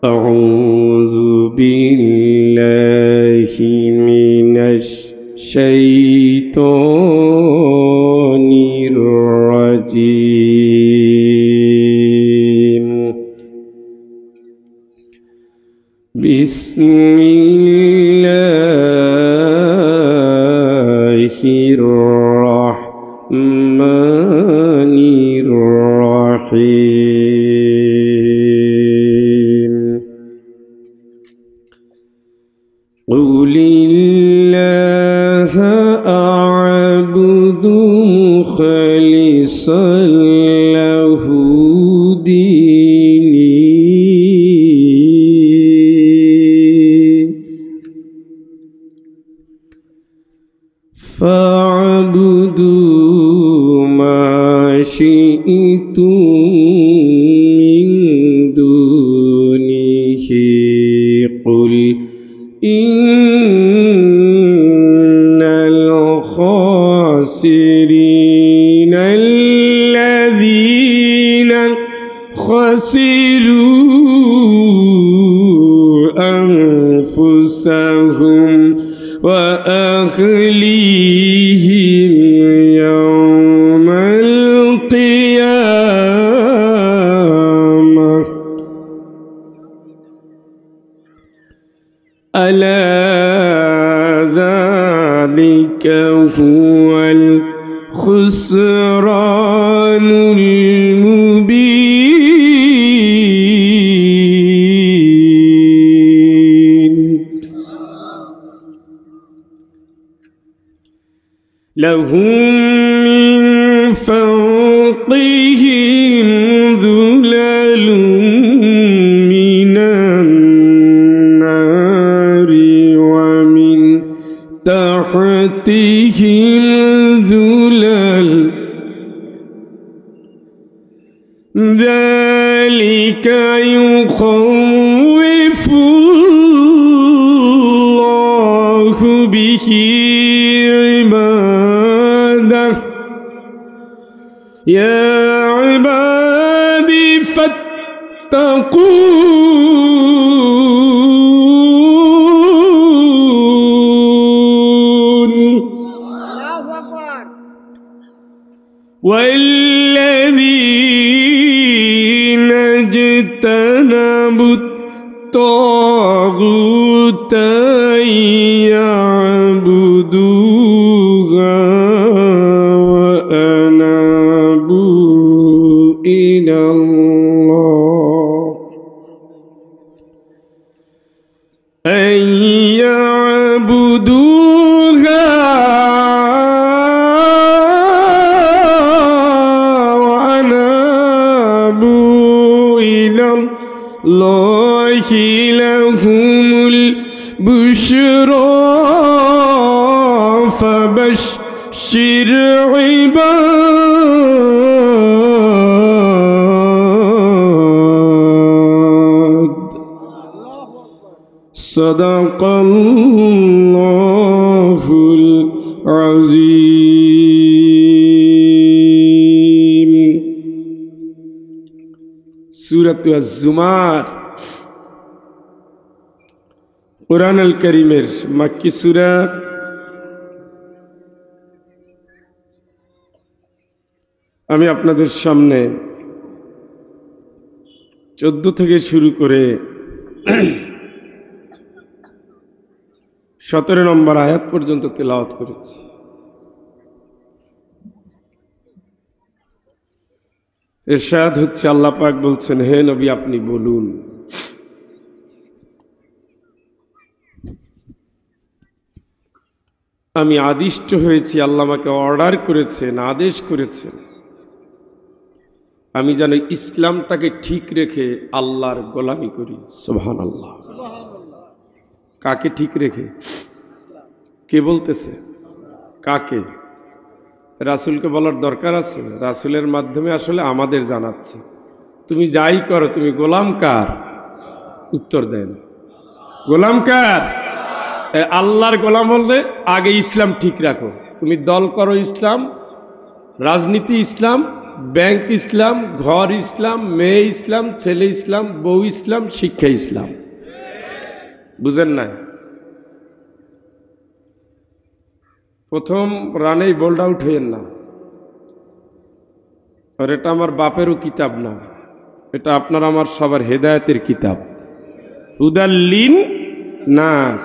أعوذ بالله من الشيطان الرجيم. بسم الله الرحمن الرحيم. قل الله أعبد مخلصا له ديني فاعبدوا ما شئتم من دونه. قل إن الخاسرين الذين خسروا أنفسهم وأهليهم يوم القيامة. ألا ذلك هو الخسران المبين. لهم من فوقهم ظلال من النار ومن تحتهم ظلال. ذلك يخوف الله به عباده. يا عبادي فاتقون. والذين اجتنبوا الطاغوت أن يعبدوها وأنابوا إلى الله أن يعبدوها وأنابوا إلى الله لهم البشرى فبشر عباد. صدق الله العظيم. সূরাত আজ-জুমার কুরআন আল কারীমের মাক্কি সূরা। আমি আপনাদের সামনে 14 থেকে শুরু করে 17 নম্বর আয়াত পর্যন্ত তেলাওয়াত করেছি। ইরশাদ হচ্ছে, আল্লাহ পাক বলছেন, হে নবী আপনি বলুন, আমি আদিষ্ট হয়েছি, আল্লাহ আমাকে অর্ডার করেছেন, আদেশ করেছেন, আমি যেন ইসলামটাকে ঠিক রেখে আল্লাহর গোলামি করি। সুবহানাল্লাহ। কাকে ঠিক রেখে? কে বলতেছে? কাকে? রাসূলকে বলার দরকার আছে? রাসূলের মাধ্যমে আসলে আমাদের জানাচ্ছে, তুমি যাই করো তুমি গোলাম কার? উত্তর দেন, গোলাম কার? আল্লাহর গোলাম হলে আগে ইসলাম ঠিক রাখো। তুমি দল করো ইসলাম, রাজনীতি ইসলাম, ব্যাংক ইসলাম, ঘর ইসলাম, মেয়ে ইসলাম, ছেলে ইসলাম, বউ ইসলাম, শিক্ষা ইসলাম। বুঝেন না? প্রথম রানেই বোল্ড আউট হইয়েন না। আর এটা আমার বাপেরও কিতাব না, এটা আপনার আমার সবার হেদায়েতের কিতাব। হুদাল্লিন নাস,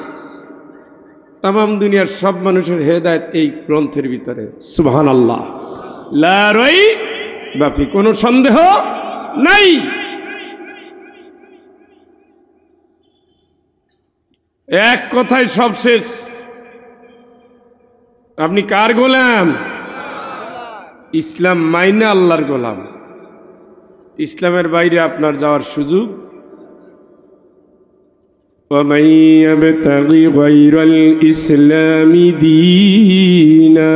তামাম দুনিয়ার সব মানুষের হেদায়েত এই গ্রন্থের ভিতরে। সুবহানাল্লাহ, লা রাইবা ফি, কোনো সন্দেহ নাই। এক কথায় সব শেষ। আপনি কার গোলাম? ইসলাম মাইনে আল্লাহর গোলাম। ইসলামের বাইরে আপনার যাওয়ার সুযোগ। وَمَن يَبْتَغِ غَيْرَ الْإِسْلَامِ دِينًا,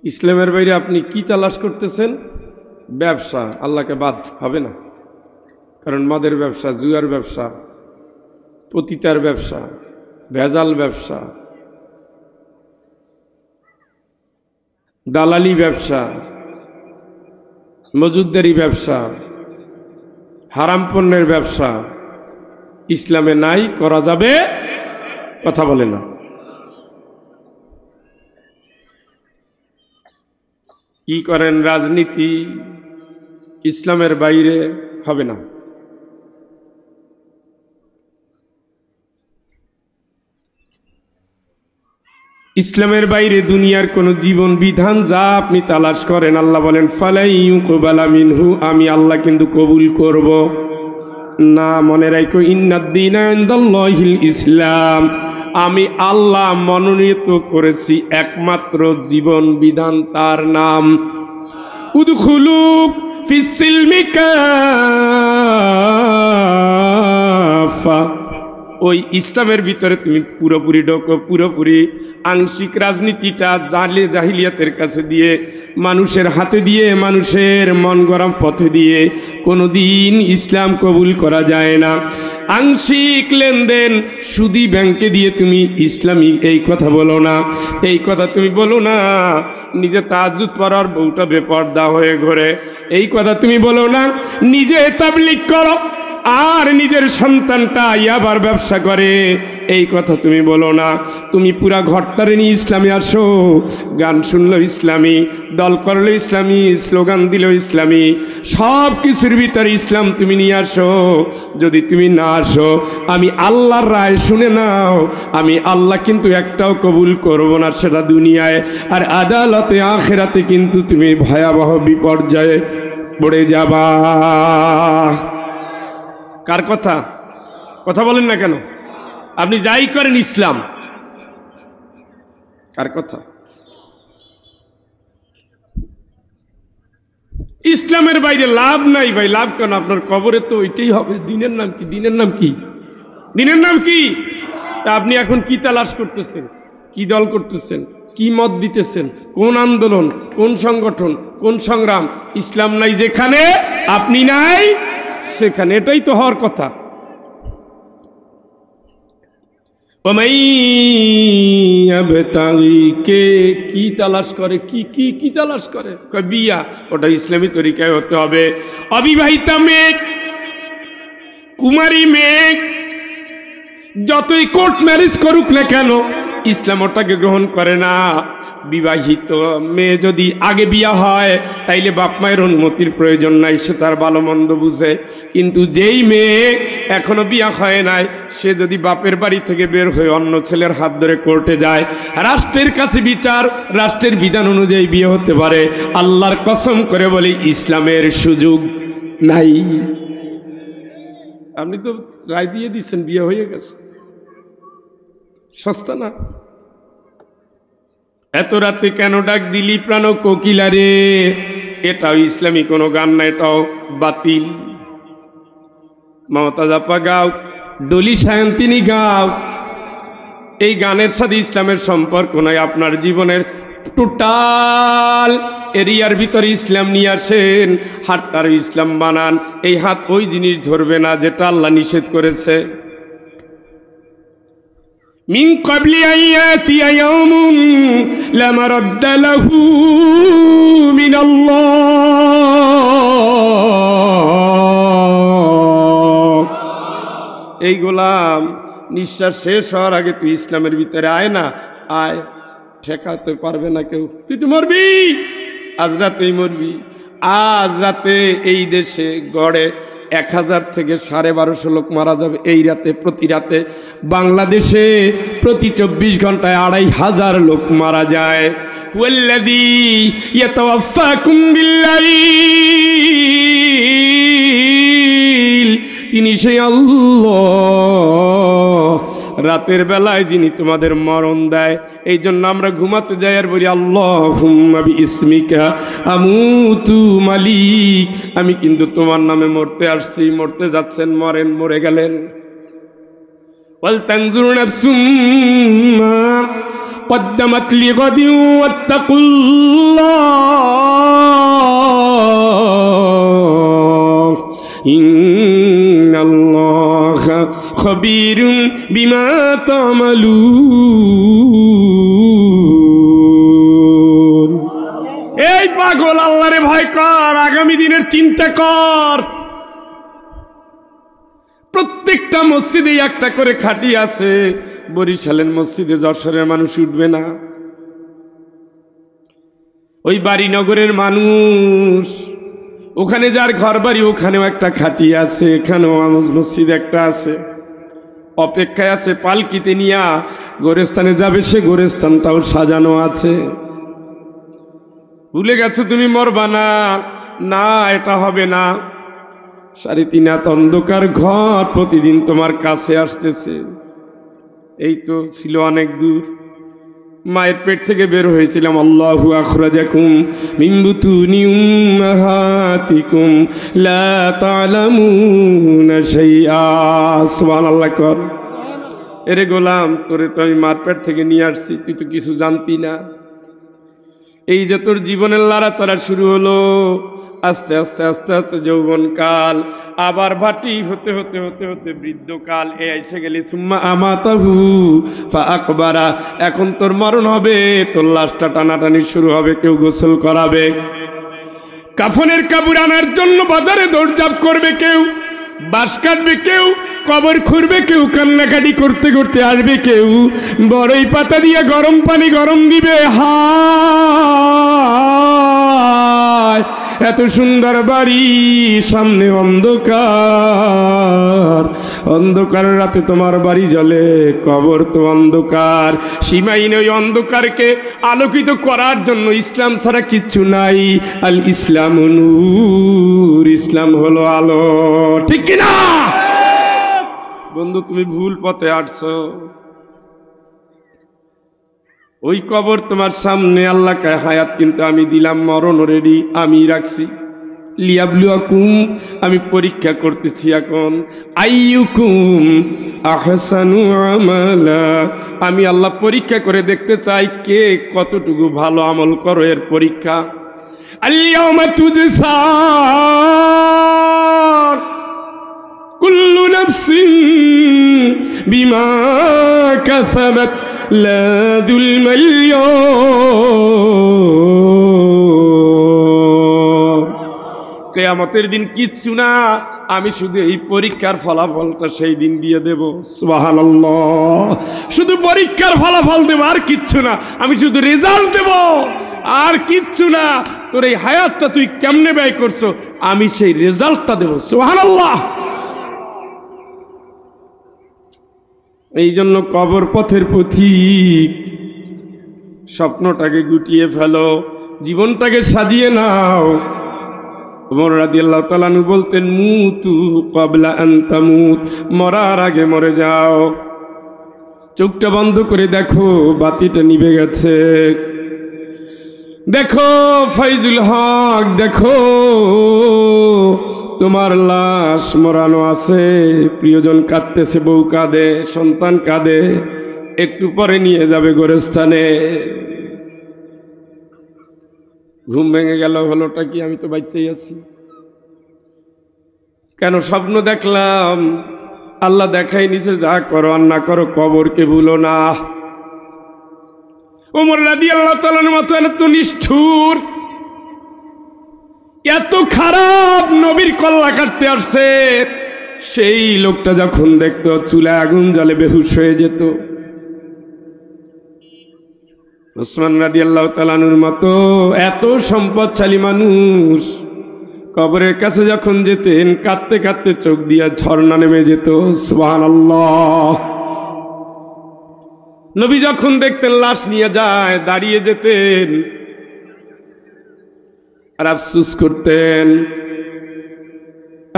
ইসলামের বাইরে আপনি কি তালাশ করতেছেন? ব্যবসা। আল্লাহকে বাদ হবে না, কারণ মদের ব্যবসা, জুয়ার ব্যবসা, পতিতার ব্যবসা, ভেজাল ব্যবসা, দালালি ব্যবসা, মজুদদারি ব্যবসা, হারাম পণ্যের ব্যবসা ইসলামে নাই, করা যাবে কথা বলে না। কি করেন? রাজনীতি ইসলামের বাইরে হবে না। ইসলামের বাইরে দুনিয়ার কোন জীবন বিধান যা আপনি তালাশ করেন, আল্লাহ বলেন ফালাই ইউকবালা মিনহু, আমি আল্লাহ কিন্তু কবুল করব না। মনে রাখো, ইন্নাদ-দীনা ইনদাল্লাহিল ইসলাম, আমি আল্লাহ মনোনীত করেছি একমাত্র জীবন বিধান, তার নাম উদখুলু ফিস-সিলমি কাফা। ওই ইসলামের ভিতরে তুমি পুরোপুরি ঢোকো, পুরোপুরি। আংশিক রাজনীতিটা জাহিলিয়াতের কাছে দিয়ে, মানুষের হাতে দিয়ে, মানুষের মন গরম পথে দিয়ে কোনোদিন ইসলাম কবুল করা যায় না। আংশিক লেনদেন, সুদি ব্যাংকে দিয়ে তুমি ইসলামী এই কথা বলো না, এই কথা তুমি বলো না। নিজে তাহাজ্জুদ পড়ার বউটা বেপর্দা হয়ে ঘোরে, এই কথা তুমি বলো না। নিজে তাবলীগ করো আর নিজের সন্তানটা ইয়াবার ব্যবসা করে, এই কথা তুমি বলো না। তুমি পুরা ঘরটারে নিয়ে ইসলামে আসো, গান শুনলো ইসলামী, দল করলো ইসলামী, স্লোগান দিল ইসলামী, সব কিছুর ভিতরে ইসলাম তুমি নিয়ে আসো। যদি তুমি না আসো, আমি আল্লাহর রায় শুনে নাও, আমি আল্লাহ কিন্তু একটাও কবুল করব না, সেটা দুনিয়ায়। আর আদালতে আখিরাতে কিন্তু তুমি ভয়াবহ বিপর্যয়ে পড়ে যাবা। কার কথা? কথা বলেন না কেন? আপনি যাই করেন ইসলাম, কার কথা? ইসলামের বাইরে লাভ নাই ভাই। লাভ কেন? আপনার কবরে তো ওইটাই হবে। দিনের নাম কি? দিনের নাম কি? দিনের নাম কি? তা আপনি এখন কি তালাশ করতেছেন? কি দল করতেছেন? কি মত দিতেছেন? কোন আন্দোলন, কোন সংগঠন, কোন সংগ্রাম? ইসলাম নাই যেখানে, আপনি নাই সেখানে। এটাই তো হওয়ার কথা। কে কি তালাশ করে? কি তালাশ করে? বিয়া, ওটা ইসলামী তরিকায় হতে হবে। অবিবাহিতা মেয়ে, কুমারী মেয়ে, যতই কোর্ট ম্যারেজ করুক না কেন, ইসলাম ওটাকে গ্রহণ করে না। বিবাহিত মেয়ে যদি আগে বিয়া হয়, তাইলে বাপ মায়ের অনুমতির প্রয়োজন নাই, সে তার ভালো মন্দ বুঝে। কিন্তু যেই মেয়ে এখনো বিয়া হয় নাই, সে যদি বাপের বাড়ি থেকে বের হয়ে অন্য ছেলের হাত ধরে কোর্টে যায়, রাষ্ট্রের কাছে বিচার, রাষ্ট্রের বিধান অনুযায়ী বিয়ে হতে পারে। আল্লাহর কসম করে বলি, ইসলামের সুযোগ নাই। আপনি তো রায় দিয়ে দিচ্ছেন, বিয়ে হয়ে গেছে, সস্তা না। এত রাতে কেন ডাক দিলি প্রাণ কোকিলা রে, এটাও ইসলামী কোনো গান না, এটাও বাতিল। মমতাজ আপা গাও, ডলি সায়ন্তিনী গাও, এই গানের সাথে ইসলামের সম্পর্ক নাই। আপনার জীবনের টোটাল এরিয়ার ভিতরে ইসলাম নিয়ে আসেন, হাতটার ইসলাম বানান। এই হাত ওই জিনিস ধরবে না যেটা আল্লাহ নিষেধ করেছে। মিন ক্বাবলি আন ইয়াতিয়া ইয়াউমুন লা মারাদ্দা লাহু মিনাল্লাহ। এই গোলাম, নিঃশ্বাস শেষ হওয়ার আগে তুই ইসলামের ভিতরে আয় না, আয়, ঠেকাতে পারবে না কেউ। তুই তো মরবি, আজ রাতেই মরবি। আজ রাতে এই দেশে গড়ে 1000 থেকে 1250 লোক মারা যাবে এই রাতে, প্রতি রাতে। বাংলাদেশে প্রতি 24 ঘন্টায় 2500 লোক মারা যায়। ওয়াল্লাযী ইয়াতাওয়াফাকুম বিল্লাইল, তিনি সেই আল্লাহ, রাতের বেলায় যিনি তোমাদের মরণ দেয়। এই জন্য আমরা ঘুমাতে যাই আর বলি আল্লাহুম্মা বিইসমিকা আমুতু মালিক, আমি কিন্তু তোমার নামে মরতে আসছি। মরতে যাচ্ছেন, মরেন, মরে গেলেন। ওয়াল তানজুরু নাফসুম মা কদ্দামাত লিগাদিন ওয়াত্তাকুল্লাহ ইন্নাল্লাহা খবীরুম বিমা তা'মালুন। এই পাগল, আল্লাহরে ভয় কর, আগামী দিনের চিন্তা কর। প্রত্যেকটা মসজিদে একটা করে খাটি আছে। বরিশালের মসজিদে যশোরের মানুষ উঠবে না, ওই বাড়িনগরের মানুষ, ওখানে যার ঘর বাড়ি ওখানেও একটা খাটি আছে, এখানেও মসজিদ একটা আছে, অপেক্ষায় আছে পালকিতে নিয়া গোরস্থানে যাবে, সে গোরস্থানটাও সাজানো আছে। ভুলে গেছো তুমি মরবা না, না এটা হবে না। 3.5 হাত অন্ধকার ঘর প্রতিদিন তোমার কাছে আসতেছে। এই তো ছিল অনেক দূর, মায়ের পেট থেকে বের হয়েছিলাম। আল্লাহু আখরাজাকুম মিন বুতুনি উম্মাহাতিকুম লা তা'লামুনা শাইআ। সুবহানাল্লাহ কর। এরে গোলাম, তোরে তো আমি মার পেট থেকে নিয়ে আসছি, তুই তো কিছু জানতি না। এই যে তোর জীবনের লড়াচড়া শুরু হলো, আস্তে আস্তে আস্তে আস্তে যৌবনকাল, আবার ভাটি হতে হতে হতে হতে বৃদ্ধকাল, এ এসে গেলি সুম্মা আমাতাহু ফাআকবারা। এখন তোর মরণ হবে, তোর লাশটা টানাটানি শুরু হবে, কেউ গোসল করাবে, কাফনের কাপড় আনার জন্য বাজারে দৌড়ঝাঁপ করবে, কেউ বাঁশ কাটবে, কেউ কবর খুঁড়বে, কেউ কান্নাকাটি করতে করতে আসবে, কেউ বড়ই পাতা দিয়ে গরম পানি গরম দিবে। হায়, এত সুন্দর বাড়ি, সামনে অন্ধকার, অন্ধকার রাতে তোমার বাড়ি জ্বলে, কবর তো অন্ধকার। সীমাহীন ওই অন্ধকারকে আলোকিত করার জন্য ইসলাম ছাড়া কিচ্ছু নাই। আল ইসলাম নূর, ইসলাম হলো আলো, ঠিক কিনা বন্ধু? তুমি ভুল পথে আসছো। ওই কবর তোমার সামনে, আল্লাহ কে হায়াত কিন্তু আমি দিলাম, মরণ রেডি আমি রাখছি। লিয়াবলুয়াকুম, আমি পরীক্ষা করতেছি এখন। আইয়ুকুম আহসানু আমালা, আমি আল্লাহ পরীক্ষা করে দেখতে চাই কে কতটুকু ভালো আমল করো, এর পরীক্ষা। আল-ইয়াওমা তুজসা কুল্লু নাফসিন বিমা কাসাবাত লা যুলমাল ইয়াওম। কিয়ামতের দিন কিচ্ছু না, আমি শুধু এই পরীক্ষার ফলাফলটা সেই দিন দিয়ে দেব। সুবহানাল্লাহ, শুধু পরীক্ষার ফলাফল দেব, আর কিচ্ছু না। আমি শুধু রেজাল্ট দেব, আর কিচ্ছু না। তোর এই হায়াতটা তুই কেমনে ব্যয় করছো, আমি সেই রেজাল্টটা দেব। সুবহানাল্লাহ। এই জন্য কবর পথের পথিক, স্বপ্নটাকে গুটিয়ে ফেলো, জীবনটাকে সাজিয়ে নাও। ওমর রাদিয়াল্লাহু তাআলা আনহু বলতেন, মুতু ক্বাবলা আন তামুত, মরার আগে মরে যাও। চোখটা বন্ধ করে দেখো, বাতিটা নিভে গেছে। দেখো ফাইজুল হক, দেখো তোমার লাশ মরানো আছে, প্রিয়জন কাঁদতেছে, বউ কাঁদে, সন্তান কাঁদে, একটু পরে নিয়ে যাবে গোরস্থানে। ঘুম ভেঙে গেল, হলোটা কি? আমি তো বাচ্চাই আছি। কেন স্বপ্ন দেখলাম? আল্লাহ দেখাই নিছে, যা করো আর না করো কবরকে ভুলো না। ওমর রাদিয়াল্লাহু তাআলার মতো এত নিষ্ঠুর, এত খারাপ নবীর কল্লা কাটতে আসছে, সেই লোকটা যখন দেখতো চুলে আগুন জ্বলে বেহুশ হয়ে যেত। ওসমান রাদিয়াল্লাহু তাআলার মতো এত সম্পদশালী মানুষ কবরের কাছে যখন যেতেন কাঁদতে কাঁদতে চোখ দিয়া ঝর্ণা নেমে যেত। সুবহানাল্লাহ। নবী যখন দেখতেন লাশ নিয়ে যায় দাঁড়িয়ে যেতেন আর আফসোস করতেন।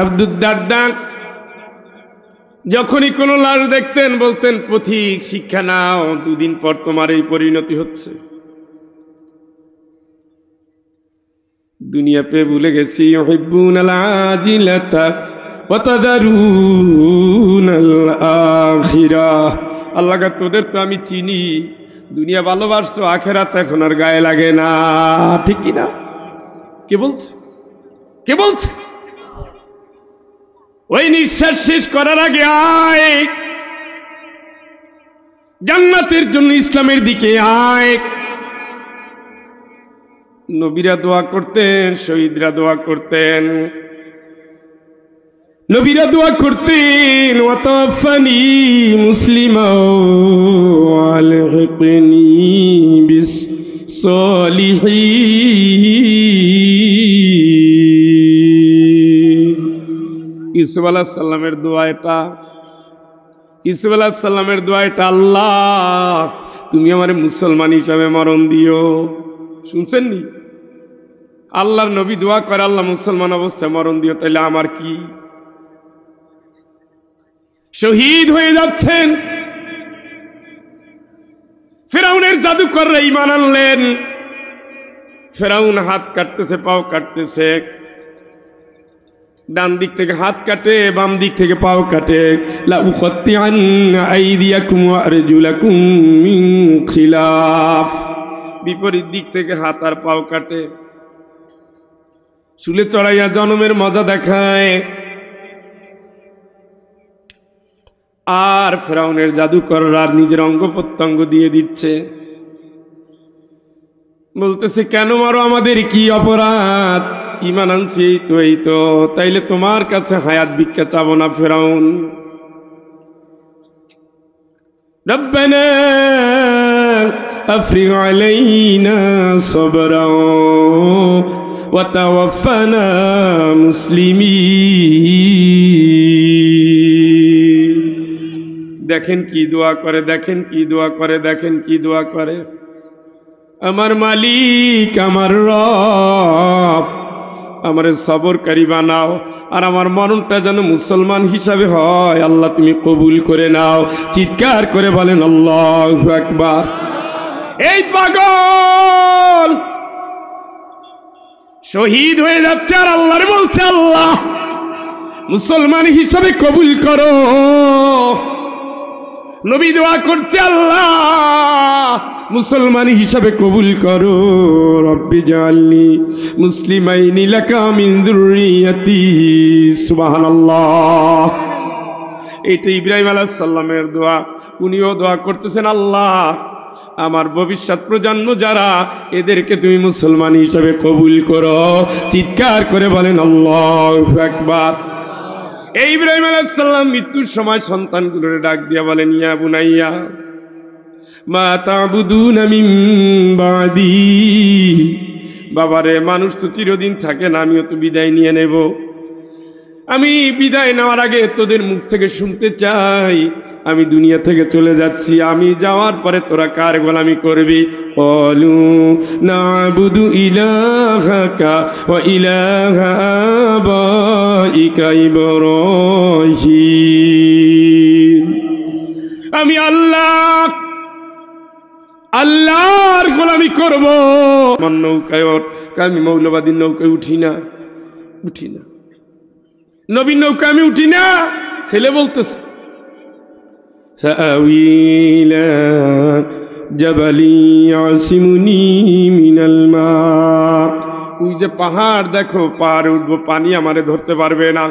আবু দারদা যখনই কোনো লাশ দেখতেন বলতেন, পথিক শিক্ষা নাও, দুদিন পর তোমার এই পরিণতি হচ্ছে। দুনিয়া পেয়ে ভুলে গেছি, ইউহিব্বুনাল আজিলাতা ওয়া তাযারুনাল আখিরাহ। আল্লাহ কা তোদের তো আমি চিনি, দুনিয়া ভালোবাসছো, আখিরাত এখন আর গায়ে লাগে না। ঠিক কি না? কে বলছে? কে বলছে? ওই নিঃশ্বাস শেষ করার আগে আয়, জান্নাতের জন্য ইসলামের দিকে আয়। নবীরা দোয়া করতেন, শহীদরা দোয়া করতেন, নবীরা দোয়া করতেন, ওয়াতাওয়াফানি মুসলিমা ওয়া আলহিকনি বিস সলিহিন। ইউসুফ আলাইহিস সালামের দোয়া এটা, ইউসুফ আলাইহিস সালামের দোয়া এটা, আল্লাহ তুমি আমারে মুসলমান হিসাবে মরণ দিও। শুনছেন নি? আল্লাহর নবী দোয়া করে, আল্লাহ মুসলমান অবস্থায় মরণ দিও। তাইলে আমার কি? শহীদ হয়ে যাচ্ছেন। ফেরাউনের জাদুকররা ঈমান আনলেন। ফেরাউন হাত কাটতেছে, পাও কাটতেছে, ডান দিক থেকে হাত কাটে, বাম দিক থেকে পাও কাটে। লা উকাত্তিআন্না আইদিয়াকুম ওয়া আরজুলাকুম মিন খিলাফ। বিপরীত দিক থেকে হাত আর পাও কাটে, চুলে চড়াইয়া জনমের মজা দেখায়। আর ফেরাউনের জাদুকররা নিজের অঙ্গ প্রত্যঙ্গ দিয়ে দিচ্ছে, বলতেছে কেন মারো, আমাদের কি অপরাধ? ঈমান আনছি এই তো, তাইলে তোমার কাছে হায়াত ভিক্ষা চাবো না ফেরাউন। রব্বানা আফরিগ আলাইনা সাবরা ওয়া তাওয়াফানা মুসলিমিন। দেখেন কি দোয়া করে, দেখেন কি দোয়া করে, দেখেন কি দোয়া করে। আমার মালিক, আমার রব, আমারে সবরকারী বানাও, আর আমার মরণটা যেন মুসলমান হিসাবে হয়। আল্লাহ তুমি কবুল করে নাও। চিৎকার করে বলেন আল্লাহু আকবার। এই পাগল শহীদ হয়ে যাচ্ছে আর আল্লাহর বলছে, আল্লাহ মুসলমান হিসাবে কবুল করো। নবী দোয়া করছে, আল্লাহ মুসলমান হিসাবে কবুল করো। রব্বি জাআলনি মুসলিমাইনি লাকা মিন যুররিয়াতি। সুবহানাল্লাহ। এটা ইব্রাহিম আলাইহিস সালামের দোয়া। উনিও দোয়া করতেছেন, আল্লাহ আমার ভবিষ্যৎ প্রজন্ম যারা, এদেরকে তুমি মুসলমান হিসাবে কবুল করো। চিৎকার করে বলেন আল্লাহু আকবার। এই ইব্রাহিম আলাইহিস সালাম মৃত্যুর সময় সন্তানগুলোরে ডাক দিয়া বলেন, ইয়া বুনাইয়া মা তা'বুদুনা মিন বাদি। বাবারে, মানুষ তো চিরদিন থাকে না, আমিও তো বিদায় নিয়ে নেব। আমি বিদায় নেওয়ার আগে তোদের মুখ থেকে শুনতে চাই, আমি দুনিয়া থেকে চলে যাচ্ছি, আমি যাওয়ার পরে তোরা কার গোলামি করবি? ক্বালু না'বুদু ইলাহাকা ওয়া ইলাহা আবাইকা ইব্রাহিম। আমি আল্লাহর গোলামি করব। আমার নৌকায়, আমি মৌলবাদীর নৌকায় উঠি না, উঠি না। নবীর নৌকা আমি উঠি না। ছেলে বলতেছে, সাআওয়ী ইলা জাবালি ইয়াসিমুনি মিনাল মা। ওই যে পাহাড় দেখো, পাহাড়ে উঠবো, পানি আমারে ধরতে পারবে না।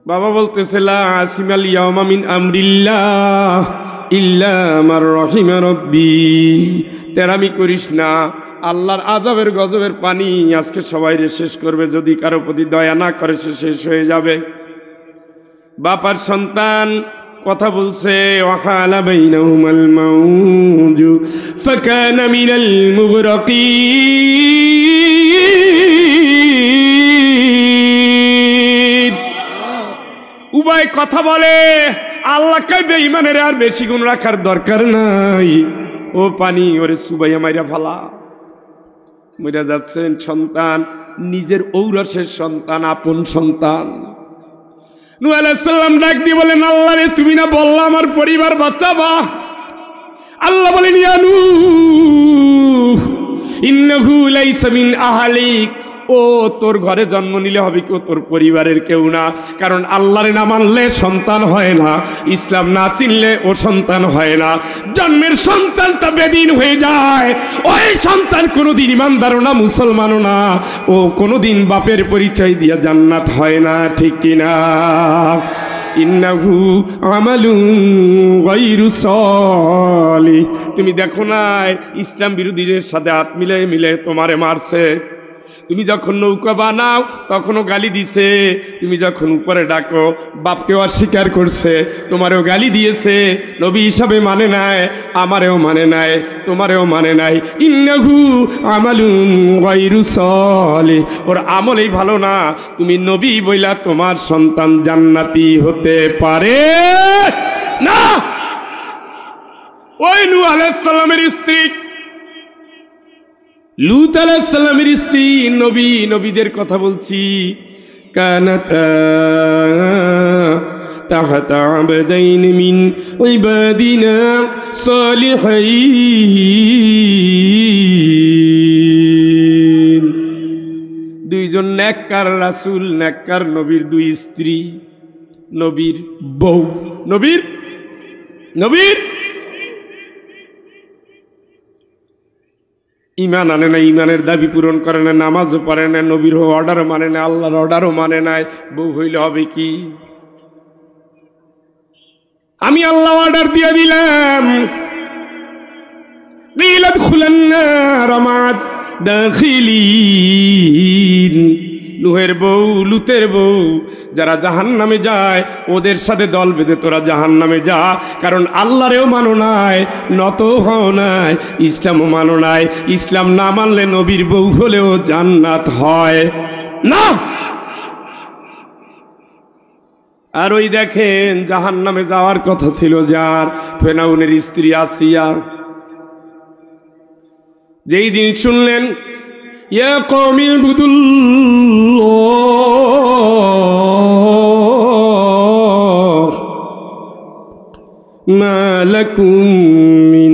বাবা বলতেছে লা আসিমাল ইয়াওমা মিন আমরিল্লাহ ইল্লা মার রাহিমা রাব্বি। তেরামি করিস না, আল্লাহর আযাবের গজবের পানি আজকে সবাইরে শেষ করবে, যদি কারো প্রতি দয়া না করে সে শেষ হয়ে যাবে। বাপার সন্তান কথা বলছে ওয়াহালা বাইনাহুমাল মাউজু ফাকানা মিনাল মুগরাকিন। উভয় কথা বলে, আল্লাহকে বেঈমানের আর বেশি গুণ রাখার দরকার নাই। ও পানি ওরে সুবাইয়া মাইরা ফালা। মইরা যাচ্ছেন সন্তান, নিজের ঔরসের সন্তান, আপন সন্তান। নূহ আলাইহিস সালাম ডাক দিয়ে বলেন আল্লাহ রে, তুমি না বললা আমার পরিবার বাঁচাবা। আল্লাহ বলেন ইয়া নূহ ইন্নাহু লাইসা মিন আহলিক, ও তোর ঘরে জন্ম নিলে হবে কি, তোর পরিবারের কেউ না। কারণ আল্লাহরে না মানলে সন্তান হয় না, ইসলাম না চিনলে ও সন্তান হয় না। জন্মের সন্তানটা বেদিন হয়ে যায়, ওই সন্তান কোনোদিন ইমানদারও না, মুসলমানও না, ও কোনোদিন বাপের পরিচয় দিয়ে জান্নাত হয় না, ঠিক কিনা? ইন্নাহু আমালুন গায়রু সালিহ। তুমি দেখো না ইসলাম বিরোধীদের সাথে হাত মিলে তোমারে মারছে। তুমি যখন নৌকা বানাও তখনও গালি দিছে, তুমি যখন উপরে ডাকো বাপকেও অস্বীকার করছে, তোমারেও গালি দিয়েছে, নবী হিসাবে মানে নাই, আমারেও মানে নাই, তোমারেও মানে নাই। ইন্নাহু আমালুন গায়রু সালিহ, ওর আমলেই ভালো না। তুমি নবী বইলা তোমার সন্তান জান্নাতি হতে পারে না। ওই নূহ আলাইহিস সালামের স্ত্রী, লূত আলাইহিস সালামের স্ত্রী, নবীদের কথা বলছি, কানাতা তাহতা আবদাইন মিন ইবাদিনা সালিহিন। দুইজন নেককার রাসূল, নেককার নবীর দুই স্ত্রী, নবীর বউ, নবীর ইমান আনে না, ইমানের দাবি পূরণ করে না, নামাজও পড়ে না, নবীর অর্ডারও মানে না, আল্লাহর অর্ডারও মানে নাই। বউ হইলে হবে কি? আমি আল্লাহ অর্ডার দিয়ে দিলাম নূহের বউ, লুতের বউ, যারা জাহান্নামে যায় ওদের সাথে দল বেঁধে তোরা জাহান্নামে যা। কারণ আল্লাহরেও মানো নাই, নত হও নাই, ইসলামও মানো নাই। ইসলাম না মানলে নবীর বউ হলেও জান্নাত হয় না। আর ওই দেখেন জাহান্নামে যাওয়ার কথা ছিল যার, ফেরাউনের স্ত্রী আসিয়া, যেই দিন শুনলেন ইয়া কওমি ইবুদুল্লাহ মা লাকুম মিন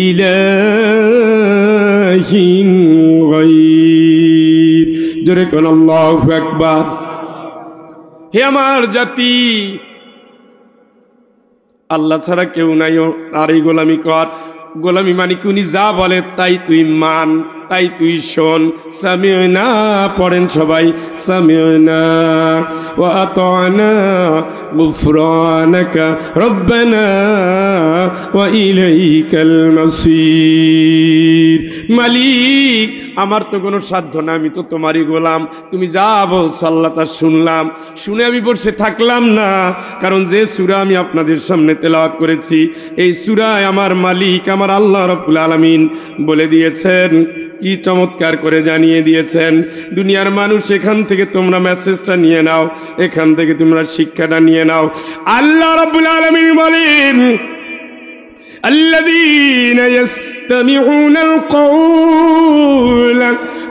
ইলাহিন গায়র। জোরে কোন আল্লাহু আকবার। হে আমার জাতি, আল্লাহ ছাড়া কেউ নাই, তারই গোলামি কর। গোলামি মানে উনি যা বলে তাই তুই মান, তাই তুই শোন। সামি'না পড়েন সবাই, সামি'না ওয়া আতা'না গুফরানাকা রব্বানা ওয়া ইলাইকাল মাসির। মালিক, আমার তো কোনো সাধ্য না, আমি তো তোমারই গোলাম, তুমি যা বলছো আল্লাহ তা শুনলাম, শুনে আমি বসে থাকলাম না। কারণ যে সূরা আমি আপনাদের সামনে তেলাওয়াত করেছি, এই সূরায় আমার মালিক, আমার আল্লাহ রাব্বুল আলামিন বলে দিয়েছেন, কি চমৎকার করে জানিয়ে দিয়েছেন। দুনিয়ার মানুষ, এখান থেকে তোমরা মেসেজটা নিয়ে নাও, এখান থেকে তোমরা শিক্ষাটা নিয়ে নাও। আল্লাহ রাব্বুল আলামিন বলেন الذين يستمعون القول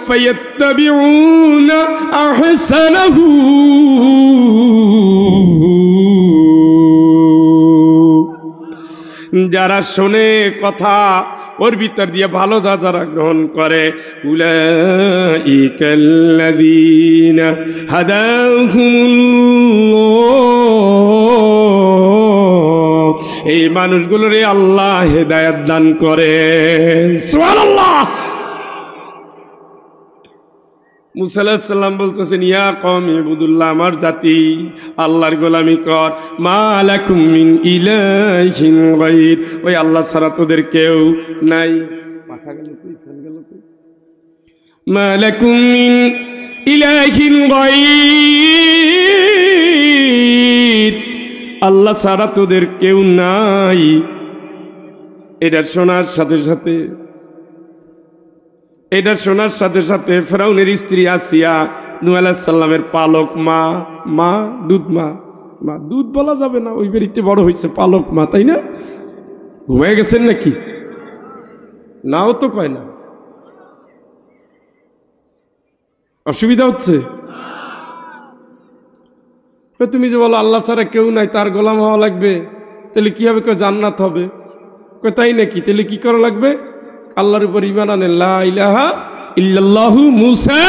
فيتبعون أحسنه যারা শোনে কথা, ওর ভিতর দিয়ে ভালো যারা গ্রহণ করে, উলাইকাল্লাযীনা হাদাহুমুল্লাহ, এই মানুষগুলোরে আল্লাহ হেদায়েত দান করে। সুবহানাল্লাহ। মুসা আলাইহিস সালাম বলতেছেন, ইয়া কওমি ইবুদুল্লাহ, আমার জাতি আল্লাহর গোলামি কর। মা লাকুম মিন ইলাহিন গায়র, ওই আল্লাহ ছাড়া তোদের কেউ নাই। পাখা গেল কই, ফ্যান গেল কই? মা লাকুম মিন ইলাহিন গায়র, আল্লাহ ছাড়া তোদের কেউ নাই। এটা শোনার সাথে সাথে ফেরাউনের স্ত্রী আসিয়া, নূহ আলাইহিস সালামের পালক মা দুধ বলা যাবে না, ওই বাড়িতে বড় হয়েছে, পালক মা, তাই না? ঘুমিয়ে গেছেন নাকি? নাও তো কয় না, অসুবিধা হচ্ছে? তুমি যে বলো আল্লাহ ছাড়া কেউ নাই, তার গোলাম হওয়া লাগবে, তাহলে কি হবে? জান্নাত হবে। তাই নাকি? তাহলে কি করা লাগবে? আল্লাহর উপর ঈমান আনেন, লা ইলাহা ইল্লাল্লাহু মুসা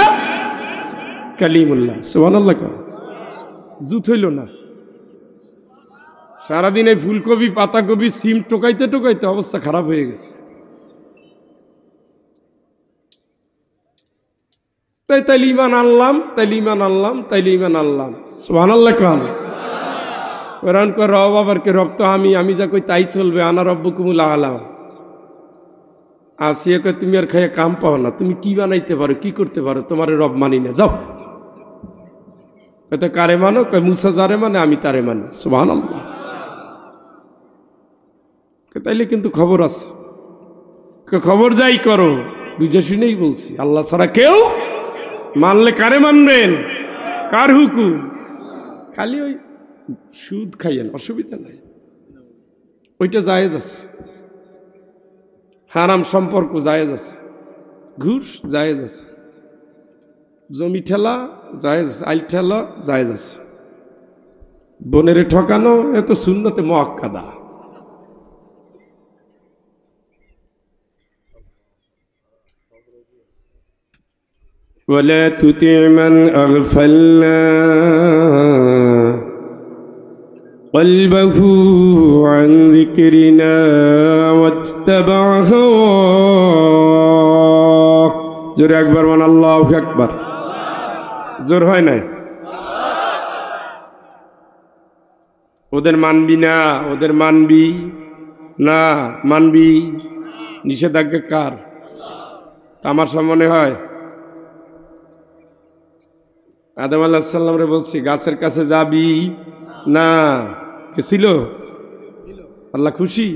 কালিমুল্লাহ, সুবহানাল্লাহ। জুত হইল না? সারাদিন এই ফুলকপি, পাতাকপি, সিম টোকাইতে টোকাইতে অবস্থা খারাপ হয়ে গেছে। তাইলে ঈমান আনলাম, সুবহানাল্লাহ। কান কোরআন কর, রব আবার কে? রব তো আমি যা কই তাই চলবে। আনা রব্বুকুমুল আ'লা। আসিয়া কয়, তুমি আর খাইয়া কাম পাও না, তুমি কি বানাইতে পারো, কি করতে পারো? তোমার রব মানি না, যাও। কয় কারে মানো? কয় মুসা যারে মানে আমি তারে মানি, সুবহানাল্লাহ। তাইলে কিন্তু খবর আছে। খবর যাই করো, বুঝে শুনেই বলছি, আল্লাহ ছাড়া কেউ মানলে কারে মানবেন? কার হুকুম? খালি ওই সুদ খাইয়েন, অসুবিধা নাই, ওইটা জায়েজ আছে। হারাম সম্পর্ক জায়েজ আছে, ঘুষ জায়েজ আছে, জমি ঠেলা জায়েজ আছে, আইল ঠেলা জায়েজ আছে, বোনেরে ঠকানো এত সুন্নতে মুআক্কাদা। ولا تطع من أغفلنا قلبه عن ذكرنا واتبع هواه। জোরে একবার বল, আল্লাহু আকবার। জোর হয় না? ওদের মানবি না, ওদের মানবি না, মানবি। নিষেধাজ্ঞা কার? আমার সামনে হয়। আদম আলাইহিস সালামরে বলছি গাছের কাছে যাবি না, গেছিল? আল্লাহ খুশি?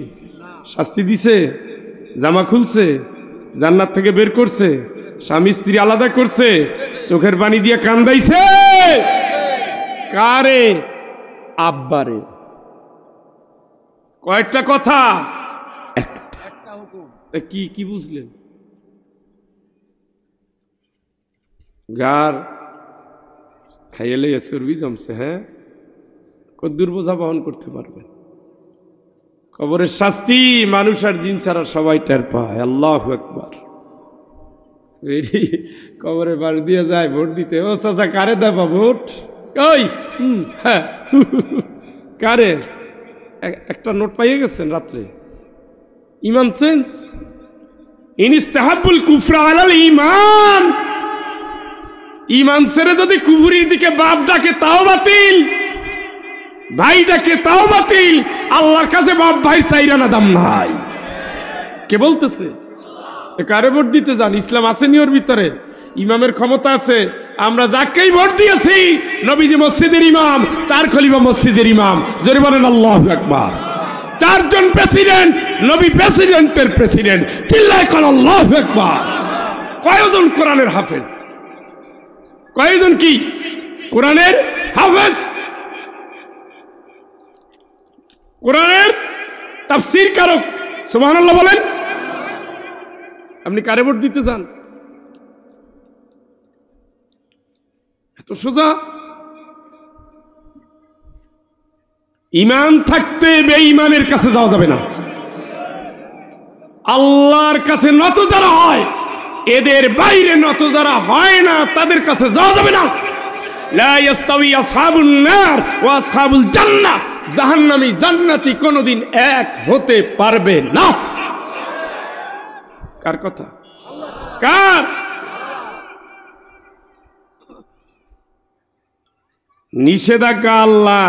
শাস্তি দিছে? জামা খুলছে? জান্নাত থেকে বের করছে? স্বামী স্ত্রী আলাদা করছে? চোখের পানি দিয়ে কান্দাইছে? কারে? আব্বারে। কয়েকটা কথা, একটা হুকুম। কি বুঝলেন? গার খাইলে চর্বি জমছে, হ্যাঁ, কদ্দুর বোঝা বহন করতে পারবেন? কবরের শাস্তি মানুষ আর জিন ছাড়া সবাই টের পায়। আল্লাহু আকবার। কবরে বাড়ি দিয়ে যায় ভোট দিতে। ও চাচা, কারে দেবা ভোট? ওই হ্যাঁ, কারে? একটা নোট পাইয়ে গেছেন রাত্রে। ইমান চেঞ্জ, ইনিস্তাহাবুল কুফরা আলাল ঈমান। ইমান ছেড়ে যদি কুফরির দিকে বাপ ডাকে তাও বাতিল, ভাই ডাকে তাও বাতিল। আল্লাহর কাছে বাপ ভাই চাইরানা দাম নাই। কে বলতেছে? কারে ভোট দিতে যান? ইসলাম আসেনি ওর ভিতরে? ইমামের ক্ষমতা আছে। আমরা যাকেই ভোট দিয়েছি, নবীজি মসজিদের ইমাম, 4 খলিফা মসজিদের ইমাম। জোরে বলেন আল্লাহু আকবার। 4 জন প্রেসিডেন্ট, নবী প্রেসিডেন্টের প্রেসিডেন্ট। চিল্লায় কোন আল্লাহু আকবার। কয়জন কোরআনের হাফেজ? কয়জন কি কোরআনের হাফেজ? কোরআনের তাফসীর কারক। সুবহানাল্লাহ বলেন। আপনি কারে ভোট দিতে চান? এত সোজা। ঈমান থাকতে বেঈমানের কাছে যাওয়া যাবে না। আল্লাহর কাছে নত যারা হয়, এদের বাইরে নত যারা হয় না, তাদের কাছে যাওয়া যাবে না। লা ইয়াস্তাওয়ি আসহাবুন নার ওয়া আসহাবুল জান্নাহ। জাহান্নামী জান্নাতি কোনদিন এক হতে পারবে না। কার কথা? কার? নিষেধাজ্ঞা আল্লাহ,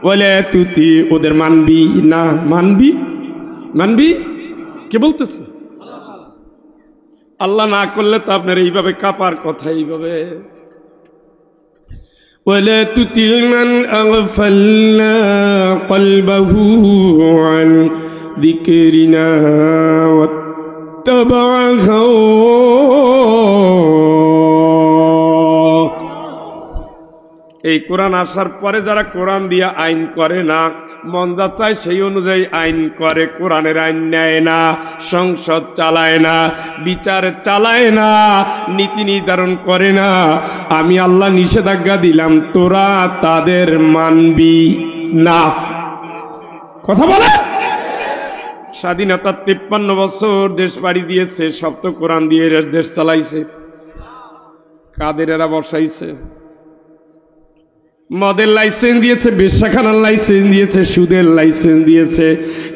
বলে তুই ওদের মানবি না? মানবি মানবি কে বলতেছে? আল্লাহ না করলে তো আপনার এইভাবে কাপার কথা। এইভাবে ولا تطع من أغفلنا قلبه عن ذكرنا واتبع هواه। এই কোরআন আসার পরে যারা কোরআন দিয়ে আইন করে না, মন যা চায় সেই অনুযায়ী আইন করে, কোরআনের আইন নেয় না, সংসদ চালায় না, বিচার চালায় না, নীতি নির্ধারণ করে না, আমি আল্লাহ নিষেধাজ্ঞা দিলাম তোরা তাদের মানবি না। কথা বলে। স্বাধীনতার 53 বছর দেশ পাড়ি দিয়েছে, সব তো কোরআন দিয়ে দেশ চালাইছে। কাদের এরা বসাইছে? মদের লাইসেন্স দিয়েছে, বেশ্যাখানার লাইসেন্স দিয়েছে, সুদের লাইসেন্স দিয়েছে।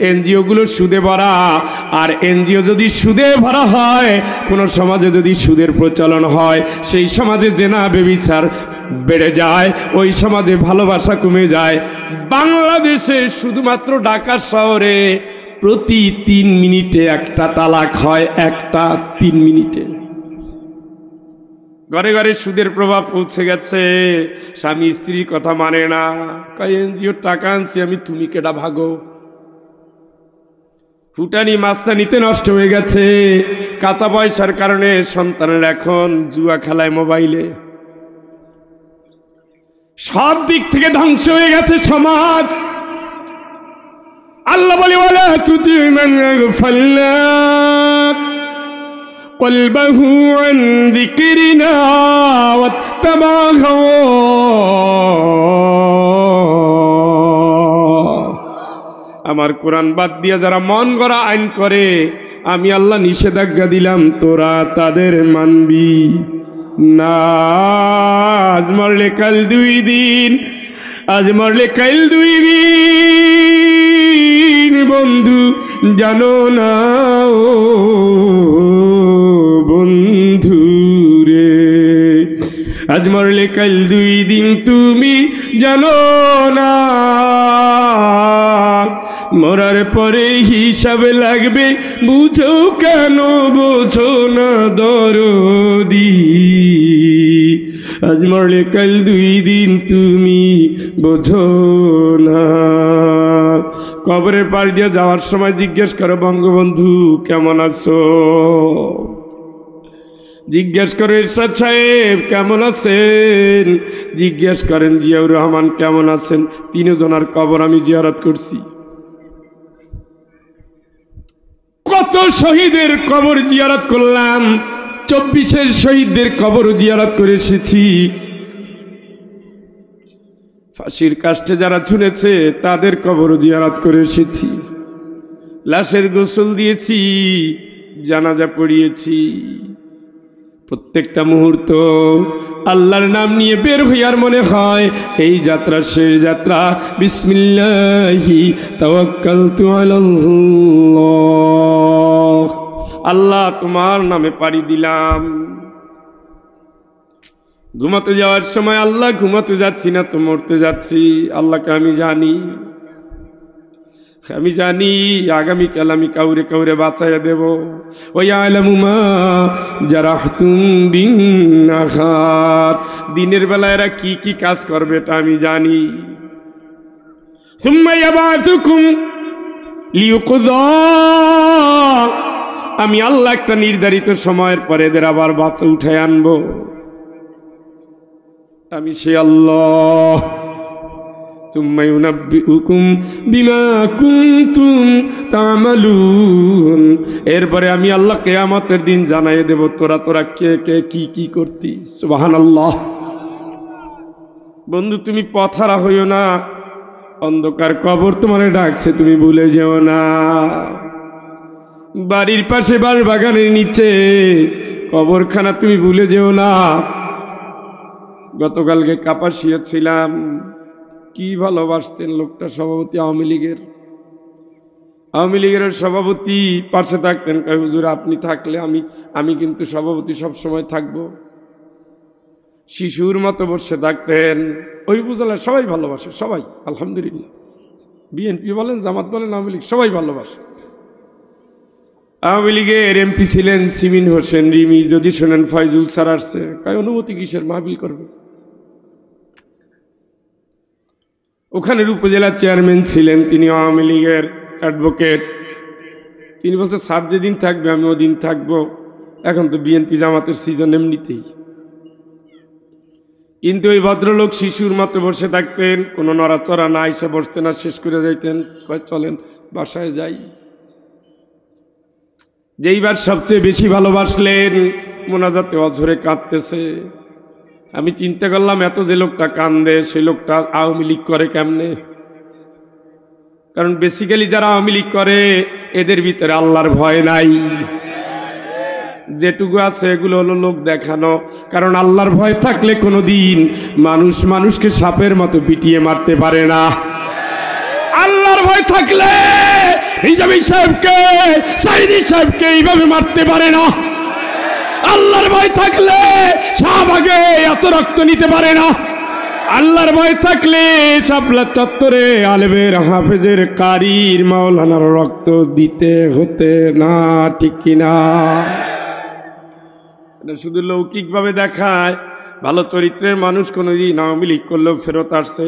এনজিও গুলো সুদে ভরা। আর এনজিও যদি সুদে ভরা হয়, কোনো সমাজে যদি সুদের প্রচলন হয়, সেই সমাজে জেনা ব্যভিচার বেড়ে যায়, ওই সমাজে ভালোবাসা কমে যায়। বাংলাদেশে শুধুমাত্র ঢাকা শহরে প্রতি 3 মিনিটে একটা তালাক হয়, একটা 3 মিনিটে। ঘরে ঘরে সুদের প্রভাব পৌঁছে গেছে। স্বামী স্ত্রীর কথা মানে না, কয় এনজিওর টাকা আনছি আমি, তুমি কেডা ভাগো। ফুটানি মাস্তানিতে নষ্ট হয়ে গেছে। কাঁচা পয়সার কারণে সন্তানের এখন জুয়া খেলায়, মোবাইলে। সব দিক থেকে ধ্বংস হয়ে গেছে সমাজ। আল্লাহ বলে ওয়ালা তুতি মান আগফালনা قلبه عن ذكرنا واتبع هواه। আমার কোরআন বাদ দিয়ে যারা মন গড়া আইন করে, আমি আল্লাহ নিষেধাজ্ঞা দিলাম তোরা তাদের মানবি না। আজ মরলে কাল 2 দিন, আজ মরলে কাল 2 দিন, বন্ধু জানো না ও বন্ধু রে। আজ মরলে কাল 2 দিন, তুমি জানো না। মরার পরে হিসাব লাগবে, বুঝো কেন বোঝো না দরদি। আজ মরলে কাল 2 দিন, তুমি বোঝো না। কবরের পাশ দিয়ে যাওয়ার সময় জিজ্ঞেস করো, বঙ্গবন্ধু কেমন আছো? জিজ্ঞেস করে এরশাদ সাহেব কেমন আছেন? জিজ্ঞেস করেন জিয়াউর রহমান কেমন আছেন? 3 জনের কবর আমি জিয়ারত করছি। কত শহীদের কবর জিয়ারত করলাম, 24-এর শহীদদের কবর জিয়ারত করে এসেছি। ফাঁসির কাস্টে যারা ঝুলেছে তাদের কবর জিয়ারত করে এসেছি। লাশের গোসল দিয়েছি, জানাজা পড়িয়েছি। প্রত্যেকটা মুহূর্ত আল্লাহর নাম নিয়ে বের হইয়ার মনে হয় এই যাত্রা শেষ যাত্রা। বিসমিল্লাহি তাওয়াক্কালতু আলাল্লাহ, আল্লাহ তোমার নামে পাড়ি দিলাম। ঘুমাতে যাওয়ার সময় আল্লাহ ঘুমাতে যাচ্ছি না তো মরতে যাচ্ছি। আল্লাহকে আমি জানি, আমি জানি আগামীকাল আমি কাউরে কাউরে বাঁচাইয়া দেব। ওয়া ইয়ালামু মা জারাহতুম বিন নাহার, দিনের বেলা এরা কি কি কাজ করবে এটা আমি জানি। সুম্মা ইয়াবাতুকুম লিইউকযা, আমি আল্লাহ একটা নির্ধারিত সময়ের পরে এদের আবার বাঁচা উঠায় আনবো। আমি সে আল্লাহ। তুম্মা ইউনাব্বিউকুম বিমা কুনতুম তা'মালুন, এরপরে আমি আল্লাহ কিয়ামতের দিন জানাই দেব তোরা কে কে কি কি করতি। সুবহানাল্লাহ। বন্ধু তুমি পথহারা হইও না, অন্ধকার কবর তোমারে ডাকছে, তুমি ভুলে যেও না। বাড়ির পাশে বাগানের নিচে কবরখানা, তুমি ভুলে যেও না। গতকালকে কাপাসিয়া ছিলাম, কি ভালোবাসতেন লোকটা, সভাপতি আওয়ামী লীগের সভাপতি। পাশে থাকতেন, কয় হুজুর আপনি থাকলে আমি কিন্তু সভাপতি সব সময় থাকবো। শিশুর মতো বসে থাকতেন। ওই উপজেলায় সবাই ভালোবাসে, সবাই আলহামদুলিল্লাহ। বিএনপি বলেন, জামাত বলেন, আওয়ামী লীগ, সবাই ভালোবাসে। আওয়ামী লীগের এমপি ছিলেন সিমিন হোসেন রিমি। যদি শোনেন ফয়জুল স্যার আসছে, কয় অনুমতি কিসের, মাহফিল করবে। ওখানের উপজেলার চেয়ারম্যান ছিলেন, তিনি আওয়ামী লীগের অ্যাডভোকেট। তিনি বলছে স্যার যেদিন থাকবে আমি ওদিন থাকবো। এখন তো বিএনপি জামাতের সিজন এমনিতেই। কিন্তু ওই ভদ্রলোক শিশুর মতো বসে থাকতেন, কোনো নড়াচড়া না, এসে বসতেন না, শেষ করে যাইতেন, কয় চলেন বাসায় যাই। যেইবার সবচেয়ে বেশি ভালোবাসলেন, মোনাজাতে অঝরে কাঁদতেছে। আমি চিন্তা করলাম এত যে লোকটা কান্দে, সেই লোকটা আওয়ামী লীগ করে কেমনে? কারণ বেসিক্যালি যারা আওয়ামী লীগ করে এদের ভিতরে আল্লাহর ভয় নাই। যেটুকু আছে এগুলো হলো লোক দেখানো। কারণ আল্লাহর ভয় থাকলে কোনোদিন মানুষ মানুষকে সাপের মতো পিটিয়ে মারতে পারে না। আল্লাহর ভয় থাকলে হিজাবি সাহেবকে, সাইদি সাহেবকে এইভাবে মারতে পারে না। আল্লাহর ভয় থাকলে শাহবাগে এত রক্ত নিতে পারে না। আল্লাহর ভয় থাকলে শাপলা চত্বরে আলেমের, হাফেজের, কারির, মাওলানার রক্ত দিতে হতে না, ঠিক কিনা? এটা শুধু লৌকিকভাবে দেখায়। ভালো চরিত্রের মানুষ কোনোদিন আওয়ামী লীগ করলেও ফেরত আসছে।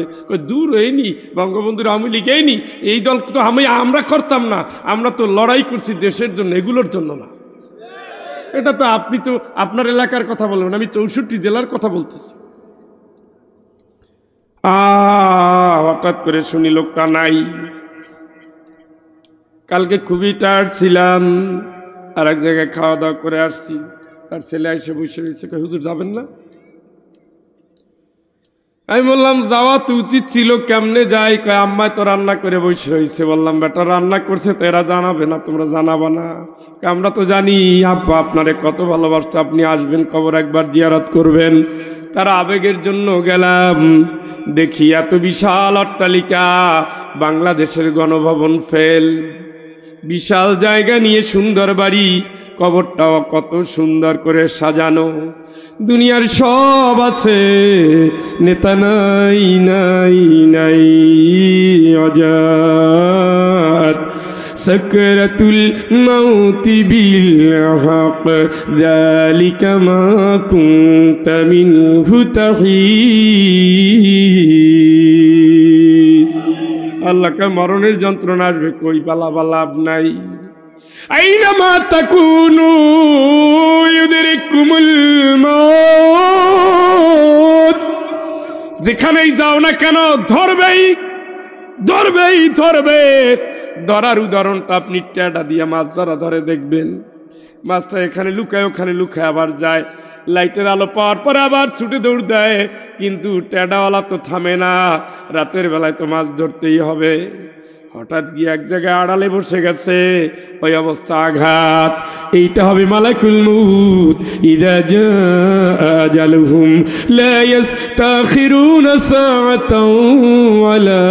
দূর হয়নি, বঙ্গবন্ধুর আওয়ামী লীগ এইনি, এই দল তো আমরা করতাম না, আমরা তো লড়াই করছি দেশের জন্য, এগুলোর জন্য না। এটা তো আপনি তো আপনার এলাকার কথা বলবেন, আমি 64 জেলার কথা বলতেছি। হঠাৎ করে শুনি লোকটা নাই। কালকে খুবই টায়ার্ড ছিলাম, আর এক জায়গায় খাওয়া দাওয়া করে আসছি। তার ছেলে এসে বসে রয়েছে, হুজুর যাবেন না? আমি বললাম যাওয়া তো উচিত ছিল, কেমনে যাই? কয় আম্মায় তো রান্না করে বসে হয়েছে। বললাম বেটা রান্না করছে তো এরা জানাবে না, তোমরা জানাবা না? আমরা তো জানি আব্বা আপনারে কত ভালোবাসতো, আপনি আসবেন, কবর একবার জিয়ারত করবেন। তারা আবেগের জন্য গেলাম, দেখি এত বিশাল অট্টালিকা, বাংলাদেশের গণভবন ফেল, বিশাল জায়গা নিয়ে সুন্দর বাড়ি, কবরটাও কত সুন্দর করে সাজানো। দুনিয়ার সব আছে, নেতা নাই নাই নাই, আজাদ সাকরাতুল মাউতি বিল হক, যালিকা মা কুনতা মিনহু তাহিদ। আল্লাহকে মরণের যন্ত্রণা আসবে, কই পালাবা লাভ নাই। আইনামা তাকুনু ইউদরিকুমুল মাউত, যেখানেই যাও না কেন ধরবেই ধরবেই ধরবে। ধরার উদাহরণটা আপনি ট্যাডা দিয়ে মাছ যারা ধরে দেখবেন, মাছটা এখানে লুকায় ওখানে লুকায় আবার যায়, লাইটের আলো পাওয়ার পরে আবার ছুটে দৌড় দেয়। কিন্তু ট্যাডাওয়ালা তো থামে না, রাতের বেলায় তো মাছ ধরতেই হবে। হঠাৎ গিয়ে এক জায়গায় আড়ালে বসে গেছে, ওই অবস্থা আঘাত। এইটা হবে মালাকুল মউত, ইযা জাআ আজালুহুম লা ইস্তাখিরুনা সাআতাও ওয়া লা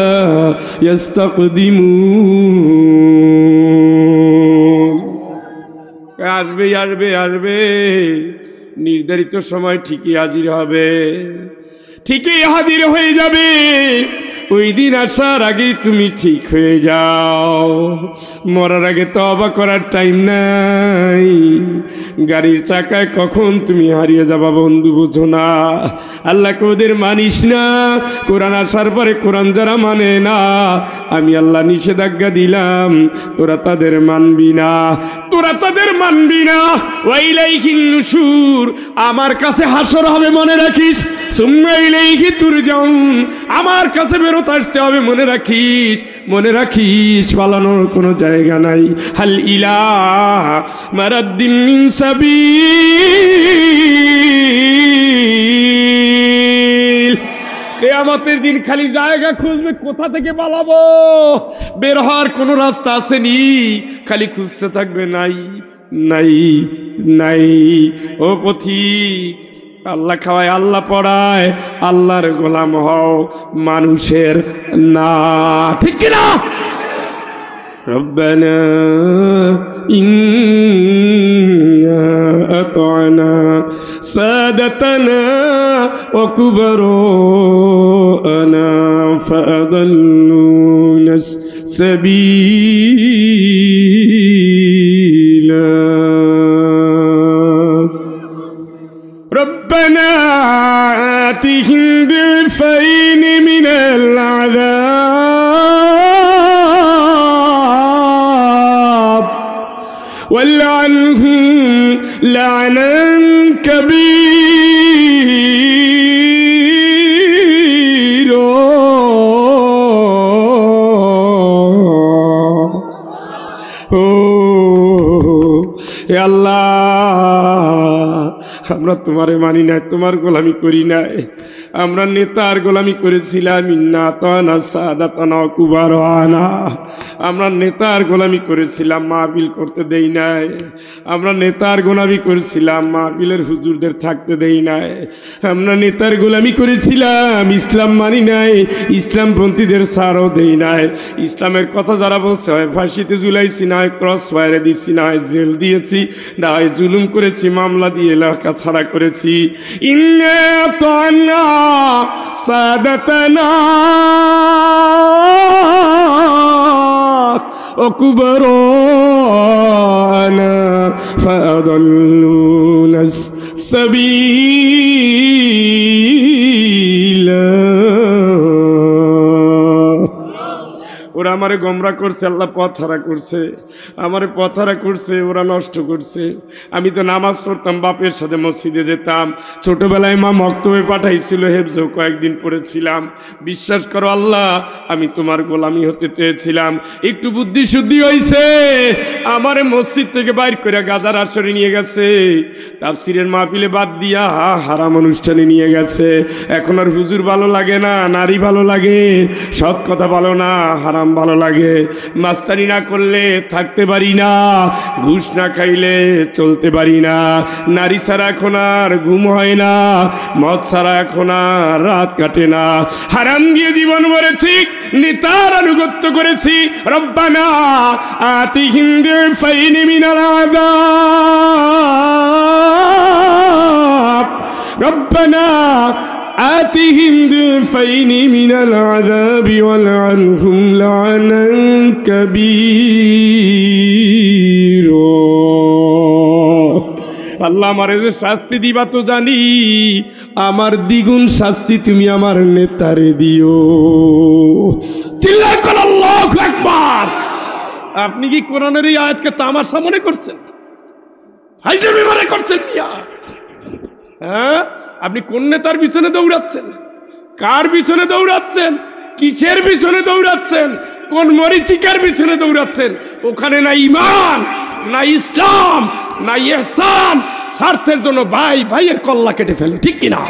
ইস্তাকদিমুন। আসবে আসবে আসবে, নির্ধারিত সময় ঠিকই হাজির হবে, ঠিকই হাজির হয়ে যাবে। ওই দিন আসার আগে তুমি ঠিক হয়ে যাও, মরার আগে তওবা করার টাইম নাই। গাড়ির চাকায় কখন তুমি হারিয়ে যাবা বন্ধু বুঝো না। আল্লাহকে ওদের মানিস না, কোরআন আসার পরে কোরআন যারা মানে না, আমি আল্লাহ নিষেধাজ্ঞা দিলাম, তোরা তাদের মানবি না, তোরা তাদের মানবি না। ওয়াইলাইহিন নুশুর, আমার কাছে হাসর হবে মনে রাখিস। সুম্মা ইলাইহি তুরজাউন, আমার কাছে বেরোতে আসতে হবে মনে রাখিস, মনে রাখিস। পালানোর কোনো জায়গা নাই। হাল ইলাহা মারাদ্দিন মিন সাবিল, কিয়ামতের দিন খালি জায়গা খুঁজবে, কোথা থেকে পালাবো, বের হওয়ার কোনো রাস্তা আসেনি, খালি খুঁজতে থাকবে নাই নাই নাই। ও পথিক, আল্লাহ খাওয়ায়, আল্লাহ পড়ায়, আল্লাহর গোলাম হও, মানুষের না, ঠিক কিনা? রব্বানা ইন্না আতা'না সাদাতানা وكبراءنا فأضلونا السبيلا ربنا آتهم ضعفين من العذاب والعنهم لعنا كبيرا يا الله আমরা তোমারে মানি নাই, তোমার গোলামি করি নাই, আমরা নেতার গোলামি করেছিলাম। ইন্না তানা সাদাতানা কুবারানা, আমরা নেতার গোলামি করেছিলাম, মাহফিল করতে দেই নাই। আমরা নেতার গোলামি করেছিলাম, মাহফিলের হুজুরদের থাকতে দেই নাই। আমরা নেতার গোলামি করেছিলাম, ইসলাম মানি নাই, ইসলামপন্থীদের ছাড়ও দেই নাই। ইসলামের কথা যারা বলছে হয় ফাঁসিতে ঝুলাইছি, না হয় ক্রস ফায়ারে দিছি, না হয় জেল দিয়েছি, না হয় জুলুম করেছি, মামলা দিয়ে এলাকা ছাড়া করেছি। ইন্না তানা সাদাতানা وكبرانا فأضلونا السبيلا ওরা আমারে গোমরা করছে, আল্লাহ পথ হারা করছে, আমারে পথ হারা করছে, ওরা নষ্ট করছে। আমি তো নামাজ পড়তাম, বাপের সাথে মসজিদে যেতাম, ছোটবেলায় মা মক্তবে পাঠাইছিল, হেফজও কয়েকদিন পড়েছিলাম। বিশ্বাস করো আল্লাহ, আমি তোমার গোলামি হতে চেয়েছিলাম। একটু বুদ্ধি শুদ্ধি হয়েছে, আমারে মসজিদ থেকে বাইর করে গাজার আসরে নিয়ে গেছে, তাফসিরের মাহফিলে বাদ দিয়া হারাম অনুষ্ঠানে নিয়ে গেছে। এখন আর হুজুর ভালো লাগে না, নারী ভালো লাগে, সৎ কথা ভালো না, হারাম ভালো লাগে। মাস্তানি না করলে থাকতে পারি না, ঘুষ না খাইলে চলতে পারি না, নারী ছাড়া এখন আর ঘুম হয় না, মদ ছাড়া এখন আর রাত কাটে না। হারাম দিয়ে জীবন মরেছি, নেতার আনুগত্য করেছি। রব্বানা আতিহিম দিফাইন মিনাল আযাব, রব্বানা آتهم ضعفين من العذاب والعنهم لعنا كبيرا আল্লাহ আমারে যে শাস্তি দিবা তো জানি, আমার দ্বিগুণ শাস্তি তুমি আমার নেতারে দিও। চিল্লায় কর আল্লাহু আকবার। আপনি কি কোরআনের এই আয়াতকে তামাশা মনে করছেন? হাইজাবি মনে করছেন মিয়া? হ্যাঁ, আপনি কোন নেতার পিছনে দৌড়াচ্ছেন? কার পিছনে দৌড়াচ্ছেন? কিসের পিছনে দৌড়াচ্ছেন? কোন মরিচিকার পিছনে দৌড়াচ্ছেন? ওখানে না ঈমান, না ইসলাম, না ইহসান, স্বার্থের জন্য ভাই ভাইয়ের কল্লা কেটে ফেলে, ঠিক কিনা?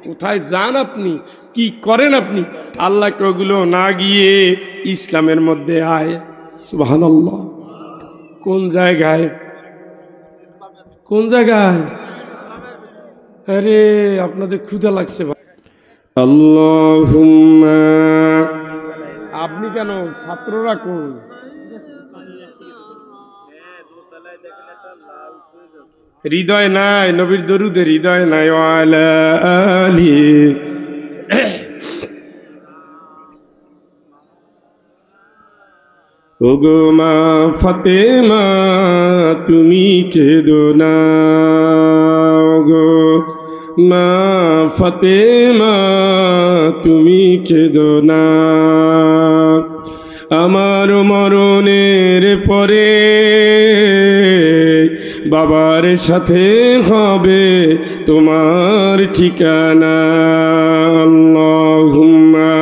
কোথায় যান আপনি? কি করেন আপনি? আল্লাহকে ওগুলো না গিয়ে ইসলামের মধ্যে আয়। সুবহানাল্লাহ। কোন জায়গায়? কোন জায়গায়? আরে আপনাদের ক্ষুধা লাগছে ভাই। আল্লাহুম্মা, আপনি কেন? ছাত্ররা কোন? হৃদয় নাই, নবীর দরুদে হৃদয় নাই। ওয়ালা আলি, ওগো মা ফাতেমা তুমি কেঁদো না, ওগো মা ফাতেমা তুমি কেঁদো না। আমার মরণের পরে বাবার সাথে হবে তোমার ঠিকানা। আল্লাহুম্মা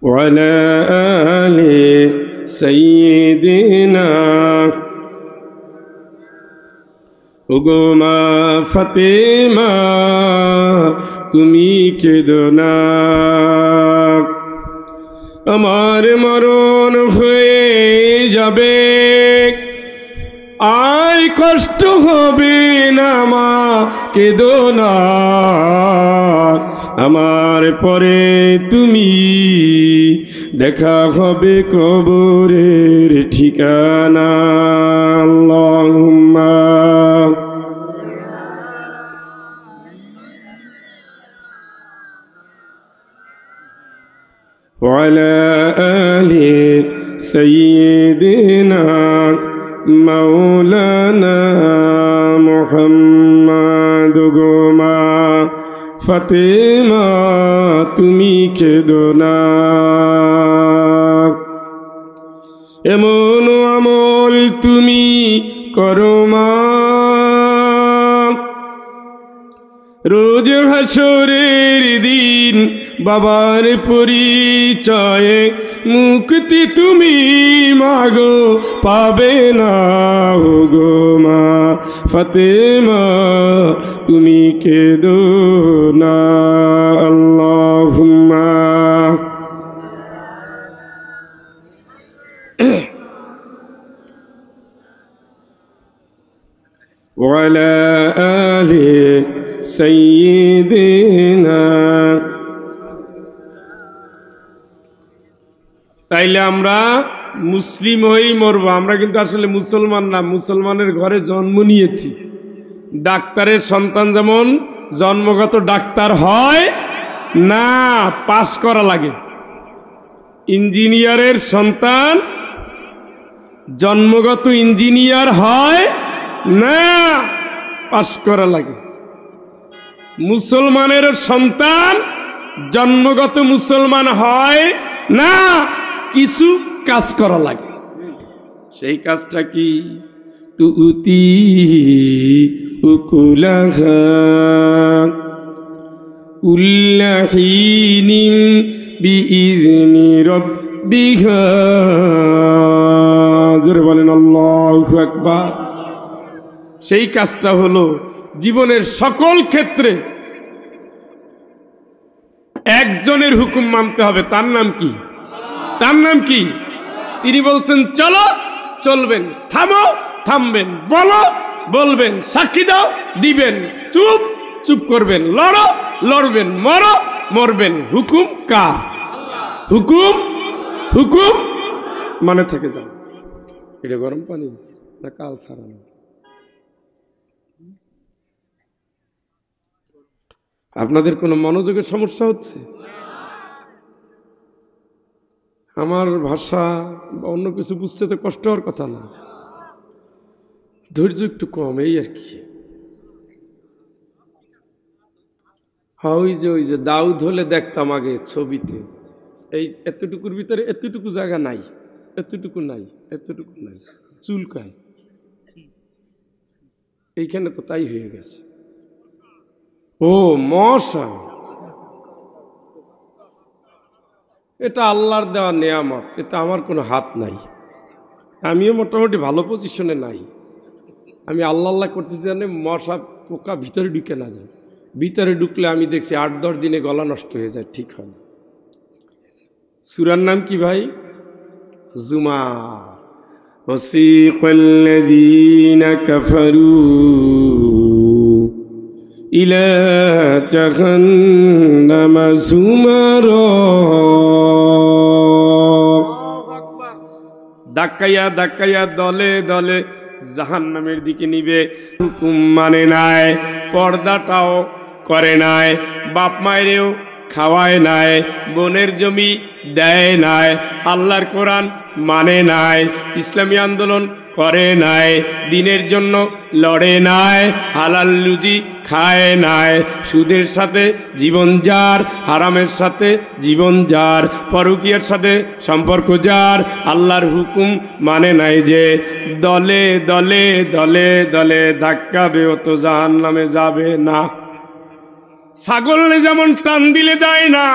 ওয়ালা আলি সাইয়্যিদিনা, ওগো মা ফাতেমা তুমি কেঁদো না। আমার মরণ হয়ে যাবে, আয় কষ্ট হবে না মা কেঁদো না। আমার পরে তুমি দেখা হবে কবরের ঠিকানা। আল্লাহুম্মা وعلى آل سيدنا مولانا محمد গোমা ফাতেমা তুমি কেঁদো না। এমন আমল তুমি করো মা, রোজ হাসরের দিন বাবার পরিচয়ে মুক্তি তুমি মাগো পাবে না। ও গো মা ফাতেমা তুমি কেঁদো না। আল্লাহুম্মা ওয়ালা আলি সাইয়্যিদিনা। তাইলে আমরা মুসলিম হয়েই মরবো। আমরা কিন্তু আসলে মুসলমান না, মুসলমানের ঘরে জন্ম নিয়েছি। ডাক্তারের সন্তান যেমন জন্মগত ডাক্তার হয় না, পাস করা লাগে। ইঞ্জিনিয়ারের সন্তান জন্মগত ইঞ্জিনিয়ার হয় না, পাস করা লাগে। মুসলমানের সন্তান জন্মগত মুসলমান হয় না, কিছু কাজ করা লাগে। সেই কাজটা কি? তুতি উকুলাহা উল্লাহিনিম বিইذনি রাব্বিহা। জোরে বলেন আল্লাহু আকবার। সেই কাজটা হলো জীবনের সকল ক্ষেত্রে একজনের হুকুম মানতে হবে। তার নাম কি? তার নাম কি? তিনি বলছেন চলো, চলবেন, থামো, থামবেন, বলো, বলবেন, সাক্ষী দাও, দিবেন, চুপ, চুপ করবেন, লড়ো, লড়বেন, মরো, মরবেন। হুকুম কার? হুকুম, হুকুম মানে থেকে যান। এটা গরম পানি না কাল ছাড়ানো? আপনাদের কোনো মনোযোগের সমস্যা হচ্ছে? আমার ভাষা বা অন্য কিছু বুঝতে তো কষ্ট হওয়ার কথা না, ধৈর্য একটু কম, এই আর কি। হ্যাঁ, ওই যে দাউদ হলে দেখতাম আগে ছবিতে, এই এতটুকুর ভিতরে এতটুকু জায়গা নাই, এতটুকু নাই, এতটুকু নাই, চুলকায়। এইখানে তো তাই হয়ে গেছে। ও মশা, এটা আল্লাহর দেওয়া নেয়ামত, এটা আমার কোনো হাত নাই। আমিও মোটামুটি ভালো পজিশনে নাই। আমি আল্লাহ আল্লাহ করতেছি জানে মশা পোকা ভিতরে ঢুকে না যায়। ভিতরে ঢুকলে আমি দেখছি 8-10 দিনে গলা নষ্ট হয়ে যায়, ঠিক হয় না। সূরার নাম কি ভাই? জুমার। ওয়াসিকাল্লাযীনা কাফারু ইলা জাহান্নামা যুমারা। ধাক্কাইয়া ধাক্কাইয়া দলে দলে জাহান্নামের দিকে নিবে। হুকুম মানে নাই, পর্দাটাও করে নাই, বাপ মায়েরও খাওয়ায় নাই, বোনের জমি দেয় নাই, আল্লাহর কোরআন মানে নাই, ইসলামী আন্দোলন করে নাই, দিনের জন্য লড়ে নাই, হালাল রুজি খায় নাই, সুদের সাথে জীবন যার, হারামের সাথে জীবন যার, পরকীয়ার সাথে সম্পর্ক যার, আল্লাহর হুকুম মানে নাই, যে দলে দলে দলে দলে ধাক্কাবে ও তো জাহান্নামে যাবে না। ছাগলে যেমন টান দিলে যায় না,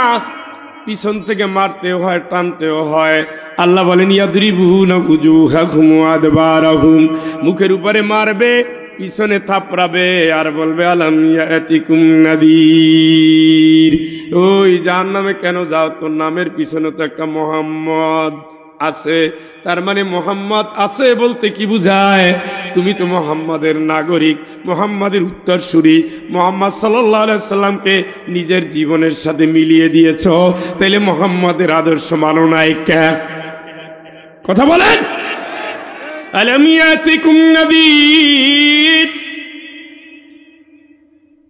পিছন থেকে মারতেও হয়, টানতেও হয়। আল্লাহ বলেন ইয়াদরিবুনা উজুহাহুম ওয়া আদবারাহুম, মুখের উপরে মারবে, পিছনে থাপড়াবে, আর বলবে আলাম ইয়াতিকুম নাদির। ওই জাহান্নামে কেন যাও? তোর নামের পিছনে তো একটা মোহাম্মদ আছে। তার মানে মোহাম্মদ আছে বলতে কি বুঝায়? তুমি তো মোহাম্মদের নাগরিক, মোহাম্মদের উত্তরসূরি, মোহাম্মদ সাল্লাল্লাহু আলাইহি সাল্লামকে নিজের জীবনের সাথে মিলিয়ে দিয়েছো, তাইলে মোহাম্মদের আদর্শ মানো নাই কেন? কথা বলেন। আলাম ইয়াতিকুম নাযীর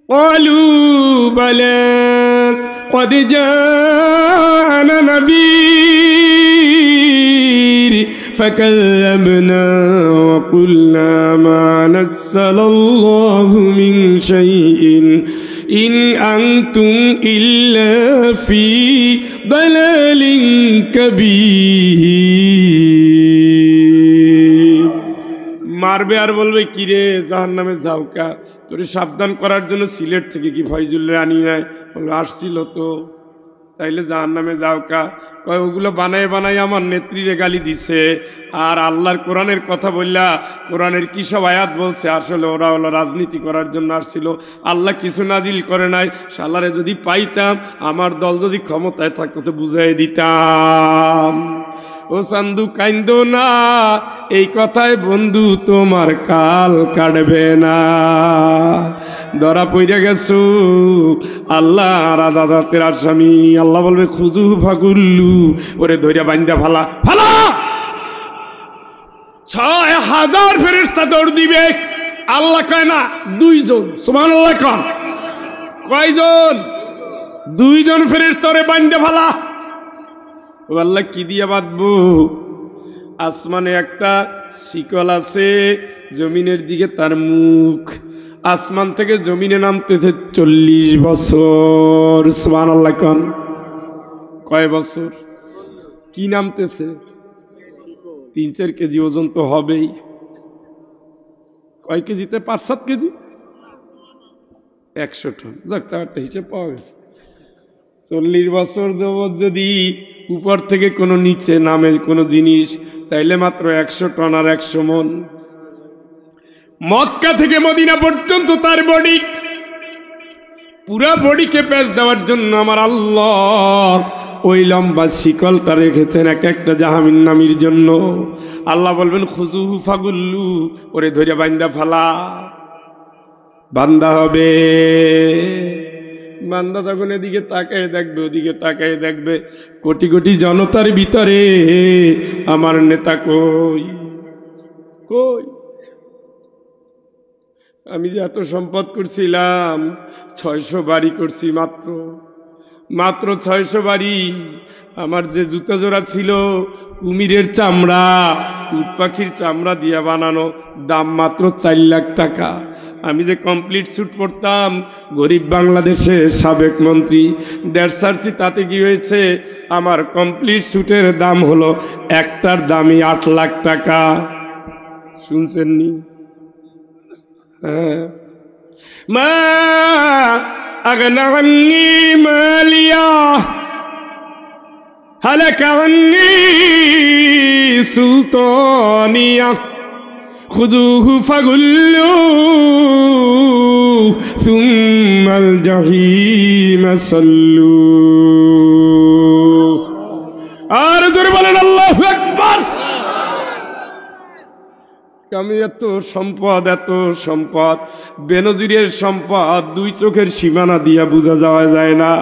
ক্বালু বালা قد جاءنا نذير فكذبنا وقلنا ما نزل الله من شيء إن أنتم إلا في ضلال كبير। মারবে আর বলবে কিরে জাহান্নামে যাও কা, তোরে সাবধান করার জন্য সিলেট থেকে কি ফয়জুল্লাহ আনি নাই? বলবে আসছিল তো, তাইলে জাহান্নামে যাও কা। কয় ওগুলো বানায় বানায় আমার নেত্রীরে গালি দিছে, আর আল্লাহর কোরআনের কথা বললা, কোরআনের কি সব আয়াত বলছে, আসলে ওরা হলো রাজনীতি করার জন্য আসছিল, আল্লাহ কিছু নাজিল করে নাই। শালারে যদি পাইতাম, আমার দল যদি ক্ষমতায় থাকতো তো বুঝাই দিতাম। ও সান্দু কাইন্দো না, এই কথায় বন্ধু তোমার কাল কাটবে না। ধরা পইরা গেছো, আল্লাহ রাদাতের আসামি। আল্লাহ বলবে খুজু ফাগুল্লু, ওরে ধইরা বাইন্দা ফালা ফালা। ৬,০০০ ফেরেশতা দৌড় দিবে, আল্লাহ কয় না ২ জন। সুবহানাল্লাহ কন। কয়জন? ২ জন ফেরেশতা ওরে বাইন্দা ফালা। আল্লাহ কি দিয়া বাঁধবো? আসমানে একটা শিকল আছে, জমিনের দিকে তার মুখ, আসমান থেকে জমিনে নামতেছে ৪০ বছর। সুবহানাল্লাহ কোন। কয় বছর? কি নামতেছে? ৩-৪ কেজি ওজন তো হবেই। কয় কেজিতে? ৫-৭ কেজি, ১০০ টন। যাক, তার একটা হিসেব পাওয়া গেছে। ৪০ বছর যাবৎ যদি উপর থেকে কোনো নিচে নামে কোনো জিনিস, তাইলে মাত্র ১০০ টন আর ১০০ মন। মক্কা থেকে মদিনা পর্যন্ত তার বডি, পুরা বডিকে প্যাঁচ দেওয়ার জন্য আমার আল্লাহ ওই লম্বা শিকলটা রেখেছেন এক একটা জাহান্নামীর জন্য। আল্লাহ বলবেন খুজুহু ফাগুল্লু, ওরে ধরে বান্দা ফালা। বান্দা হবে, বান্দা তখন এদিকে তাকায় দেখবে, ওদিকে তাকায় দেখবে, কোটি কোটি জনতার ভিতরে আমার নেতা কই কই? আমি যে এত সম্পদ করছিলাম, ৬০০ বাড়ি করছি, মাত্র ৬০০ বাড়ি। আমার যে জুতা জোড়া ছিল কুমিরের চামড়া, উট পাখির চামড়া দিয়ে বানানো, দাম মাত্র ৪ লাখ টাকা। আমি যে কমপ্লিট স্যুট পরতাম, গরিব বাংলাদেশের সাবেক মন্ত্রী দেড়সার্চি, তাতে কি হয়েছে, আমার কমপ্লিট স্যুটের দাম হলো একটার দামই ৮ লাখ টাকা। শুনছেননি? হ্যাঁ। মা আগনা আন্নি মালিয়া হালাকা আন্নি সুলতানিয়া খুযুহু ফাগুল্লু সুম্মাল জাহিম সাল্লু। আর জোরে বলেন আল্লাহু আকবার। আমি এত সম্পদ, এত সম্পদ, বেনজিরের সম্পদ ২ চোখের সীমানা দিয়া বোঝা যাওয়া যায় না।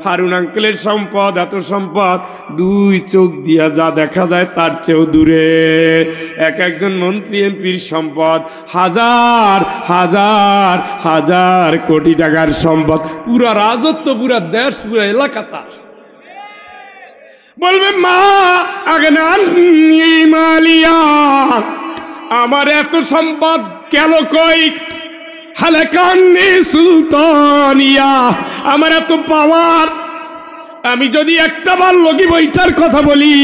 হারুন আঙ্কেলের সম্পদ, এত সম্পদ ২ চোখ দিয়া যা দেখা যায় তার চেয়েও দূরে। একজন মন্ত্রী এমপির সম্পদ হাজার হাজার হাজার কোটি টাকার সম্পদ, পুরা রাজত্ব, পুরা দেশ, পুরা এলাকা তার। বলবে মা আগনা আন্নি মালিয়া, আমার এত সম্পদ গেল কই? হালাকান্নি সুলতানিয়া, আমার এত পাওয়ার, আমি যদি একটা বার লগি বইটার কথা বলি,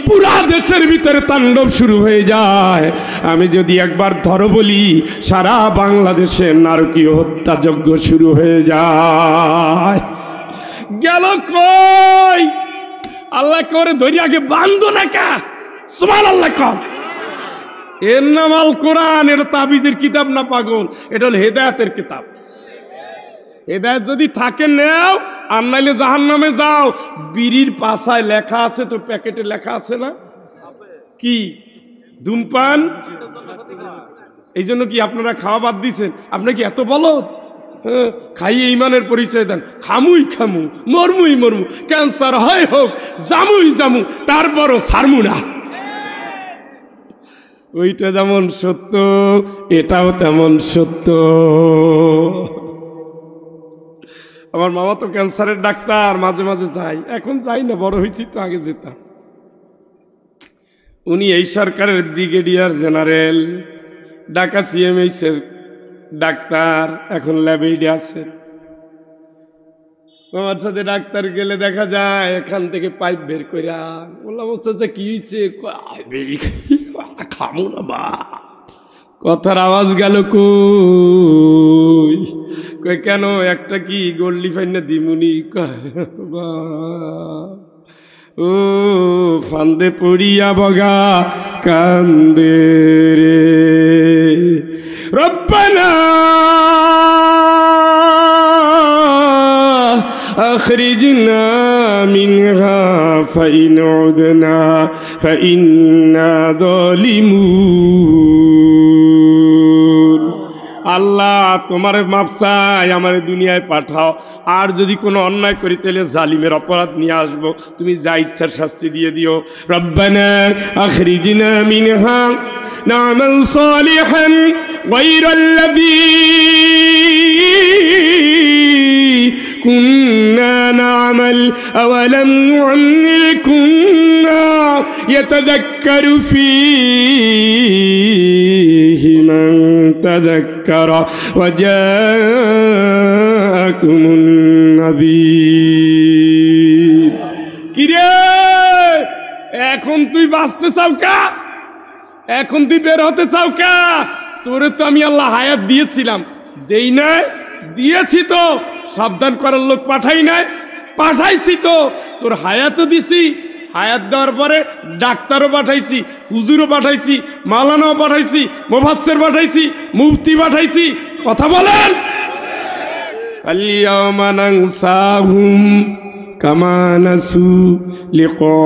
পুরা দেশের ভিতরে তাণ্ডব শুরু হয়ে যায়। আমি যদি একবার ধরো বলি, সারা বাংলাদেশে নারকীয় হত্যাযজ্ঞ শুরু হয়ে যায়। গেল কই? আল্লাহ করে ধরি আগে বান্ধো না কা। সুবহানাল্লাহ কর। এর নাম আল কোরআন, এটা তাবিজের কিতাব না পাগল, এটা হল হেদায়েতের কিতাব। হেদায়েত যদি থাকে নেও, আর নাইলে জাহান্নামে যাও। বিড়ির পাশায় লেখা আছে তো, প্যাকেটে লেখা আছে না, কি ধূমপান, এই জন্য কি আপনারা খাওয়া বাদ দিচ্ছেন? আপনার কি এত বলদ? খাইয়ে ইমানের পরিচয় দেন, খামুই খামু, মরমুই মরমু, ক্যান্সার হয় হোক, জামুই জামু, তারপরও ছাড়মু না। ওইটা যেমন সত্য, এটাও তেমন সত্য। আমার মামা তো ক্যান্সারের ডাক্তার, মাঝে মাঝে যাই, এখন যাই না, বড় হয়েছি তো, আগে যেতাম। উনি এই সরকারের ব্রিগেডিয়ার জেনারেল, ঢাকা সিএমএইচ এর ডাক্তার, এখন ল্যাবে আছে। আমার সাথে ডাক্তার গেলে দেখা যায় এখান থেকে পাইপ বের কইরা, বললাম ওস্তাদ কি হয়েছে? খামু না বা, কথার আওয়াজ গেল কই? কই কেন, একটা কি গোল্ডি ফাইন দিমুনি? ও ফান্দে পড়িয়া বগা কান্দে রে। রব্বানা আখরিজনা মিনহা ফাইন উদনা ফাইন্না যালিমুন। আল্লাহ তোমার মাপ চাই, আমার দুনিয়ায় পাঠাও, আর যদি কোনো অন্যায় করি তাহলে জালিমের অপরাধ নিয়ে আসবো, তুমি যা ইচ্ছার শাস্তি দিয়ে দিও। রব্বানা আখরিজনা মিনহা না'মাল সালিহান গায়রাল্লাযী কুন্না না'মাল আওয়ালাম নু'আম্মিরকুম মা ইয়াতাযাক্কারু ফীহি মান তাযাক্কারা ওয়া জাআকুমুন নাযীর। কিরে এখন তুই বাঁচতে চাও কা? এখন তুই বের হতে চাও কা? তোরে তো আমি আল্লাহ হায়াত দিয়েছিলাম, দেই নাই? দিয়েছি তো, সাবধান করার লোক পাঠাই নাই? পাঠাইছি তো। তোর হায়াতও দিছি, হায়াত দেওয়ার পরে ডাক্তারও পাঠাইছি, হুজুরও পাঠাইছি, মাওলানাও পাঠাইছি, মুফাসসির পাঠাইছি, মুফতি পাঠাইছি। কথা বলেন। আল-ইয়াওমা নানসাহুম কামা নাসু লিকা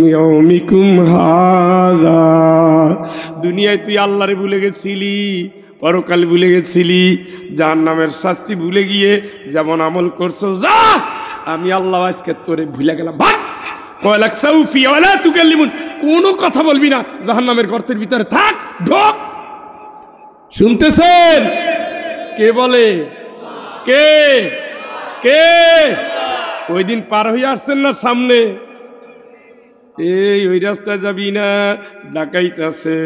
ইয়াউমিকুম হাযা। দুনিয়ায় তুই আল্লাহরে ভুলে গেছিলি, পরকাল ভুলে গেছিলি, জাহান্নামের শাস্তি ভুলে গিয়ে যেমন আমল করছো, যা আমি আল্লাহ আজকে তোরে ভুলে গেলাম। ভাগ কয়লাক সাউফি ওয়ালা তুকাল্লিমুন, কোনো কথা বলবি না, জাহান্নামের গর্তের ভিতরে থাক, ঢোক। শুনতেছেন? কে বলে? কে কে? ওই দিন পার হয়ে আসছেন না সামনে, এই ওই রাস্তায় যাবি না, ডাকাইত আছে।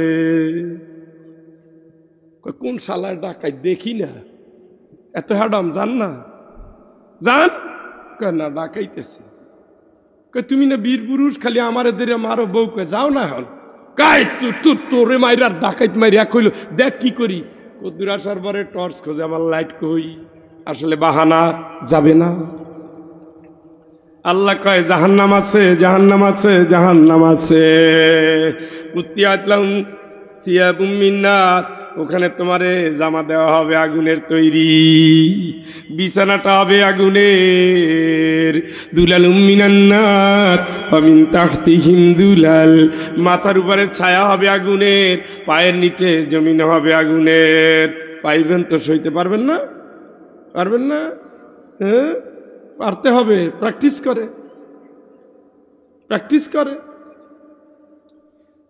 কোন শালার ডাকাইত দেখি না, এত হাডাম যান না, যান না, ডাকাইতেছে। তুমি না বীর পুরুষ, খালি আমার এদের মারো বউকে, যাও না হল কাই তোরে মাইরার ডাকাইত মাইরা কইল, দেখ কি করি। কদ্দুর আসার পরে টর্চ খোঁজে, আমার লাইট কই, আসলে বাহানা, যাবে না। আল্লাহ কয় জাহান্নাম আছে, জাহান্নাম আছে, জাহান্নাম আছে। উত্তিয়াতলাহুম সিয়াবুম মিন নার, ওখানে তোমারে জামা দেওয়া হবে আগুনের তৈরি, বিছানাটা হবে আগুনের। দুলালুম মিনান নার ওয়া মিন তাহতিহিম দুলাল, মাথার উপরে ছায়া হবে আগুনের, পায়ের নিচে জমিন হবে আগুনের। পাইবেন তো, সইতে পারবেন না? পারবেন না? হ্যাঁ, পারতে হবে। প্র্যাকটিস করে, প্র্যাকটিস করে।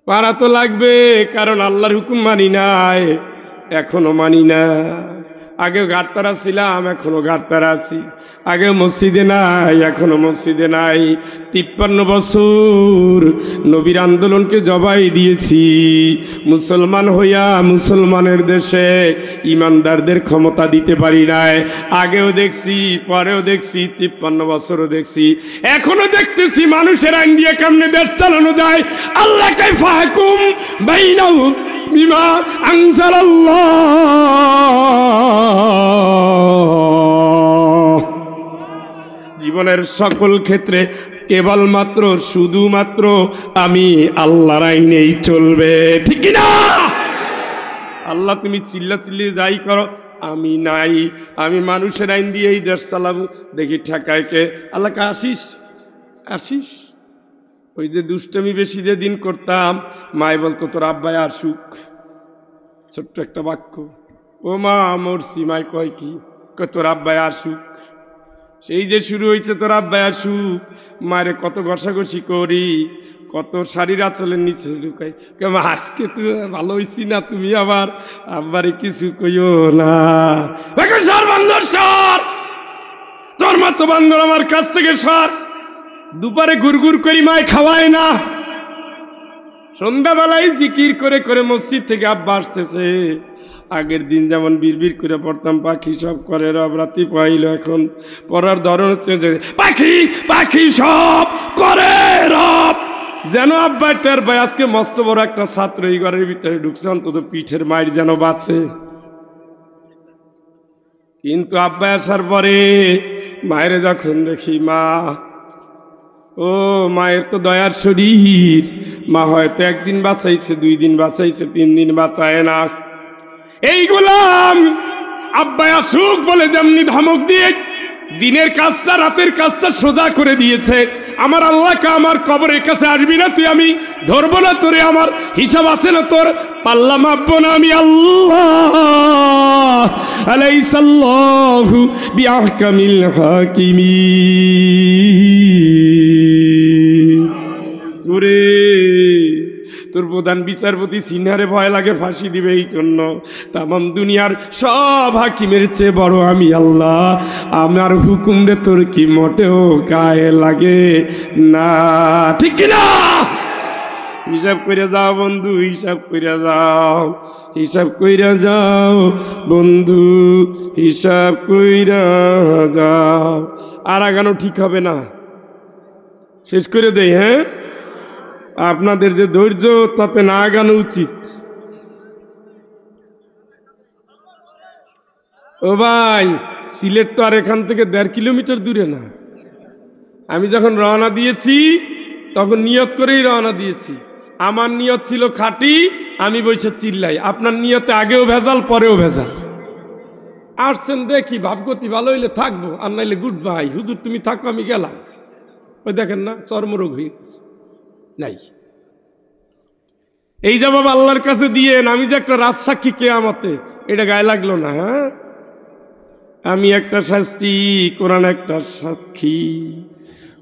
পারা তো লাগবে, কারণ আল্লাহর হুকুম মানি নাই, এখনো মানি না। আগেও গাড়তারা ছিলাম, এখনো গাড়তারা আছি। আগেও মসজিদে নাই, এখনো মসজিদে নাই। 53 বছর নবীর আন্দোলনকে জবাই দিয়েছি। মুসলমান হইয়া মুসলমানের দেশে ইমানদারদের ক্ষমতা দিতে পারি নাই। আগেও দেখছি, পরেও দেখছি, 53 বছরও দেখছি, এখনো দেখতেছি মানুষের আইন দিয়ে কেমনে দেশ চালানো যায়। আল্লাহ কাইফা হুকুম বাইনাহুম বিমা আনজালাল্লাহ। জীবনের সকল ক্ষেত্রে কেবলমাত্র শুধুমাত্র আমি আল্লাহর আইনেই চলবে, ঠিক কিনা? আল্লাহ তুমি চিল্লা চিল্লি যাই করো, আমি নাই, আমি মানুষের আইন দিয়ে এই দেশ চালাবো। দেখি ঠেকায় কে? আল্লাহকে আসিস, আসিস, ওই যে দুষ্টমি বেশি যে দিন করতাম, মায় বলতো তোর আব্বাই আসুক, ছোট্ট একটা বাক্য, ও মা মরছি, মায় কয় কি, তোর আব্বাই আসুক। সেই যে শুরু হয়েছে তোর আব্বাই আসুক, মায়ের কত ঘষাঘষি করি, কত শাড়ির আঁচলের নিচে ঢুকাই, কেমন আজকে তুমি ভালো হয়েছি না, তুমি আবার আব্বারে কিছু কইও না, সর বান্দর সর, তোর মতো বান্দর আমার কাছ থেকে সর। দুপারে গুড়গুড় করি মায় খাওয়ায় না, সন্ধ্যাবেলায় জিকির করে করে মসজিদ থেকে আব্বা আসতেছে। আগের দিন যেমন বিড়বিড় করে পড়তাম, পাখি সব করে রব, রাতি পাইল, এখন পড়ার ধরন হচ্ছে পাখি পাখি সব করে রব, যেন আব্বা টের ভাই আজকে মস্ত বড় একটা ছাত্র এই ঘরের ভিতরে ঢুকছে, অন্তত পিঠের মায়ের যেন বাঁচে। কিন্তু আব্বা আসার পরে মায়ের যখন দেখি, মা ও মায়ের তো দয়ার শরীর, মা হয়তো একদিন বাঁচাইছে, 2 দিন বাঁচাইছে, 3 দিন বাঁচায় না। এই গোলাম আব্বা আসুক বলে যেমনি ধমক দিয়ে দিনের কাজটা রাতের কাজটা সোজা করে দিয়েছে, আমার আল্লাহকে আমার কবরের কাছে আসবি না তুই, আমি ধরবো না তোরে, আমার হিসাব আছে না তোর, পাল্লা মাপবো না আমি আল্লাহ। আলাইসাল্লাহু বিআহকামিল হাকিমিন। ওরে তোর প্রধান বিচারপতি সিনহারে ভয় লাগে, ফাঁসি দিবে এই জন্য। তামাম দুনিয়ার সব হাকিমের চেয়ে বড় আমি আল্লাহ, আমার হুকুম রে তোর কি মোটেও গায়ে লাগে না, ঠিক কিনা? হিসাব কইরা যাও বন্ধু, হিসাব কইরা যাও, হিসাব কইরা যাও বন্ধু, হিসাব কইরা যাও। আর আগানো ঠিক হবে না, শেষ করে দেই। হ্যাঁ, আপনাদের যে ধৈর্য, তাতে না আগানো উচিত। ও ভাই, সিলেট তো আর এখান থেকে 1.5 কিলোমিটার দূরে না। আমি যখন রওনা দিয়েছি তখন নিয়ত করেই রওনা দিয়েছি, আমার নিয়ত ছিল খাঁটি, আমি বসে চিল্লাই। আপনার নিয়তে আগেও ভেজাল, পরেও ভেজাল। আসছেন দেখি ভাবগতি ভালো হইলে থাকবো, আর নাইলে গুড বাই, হুজুর তুমি থাকো আমি গেলাম। ওই দেখেন না, চর্মরোগ হয়ে গেছে নাই। এই জবাব আল্লাহর কাছে দিয়েন, আমি যে একটা রাজসাক্ষী কিয়ামতে, এটা গায়ে লাগলো না? হ্যাঁ, আমি একটা শাস্তি, কোরআন একটা সাক্ষী।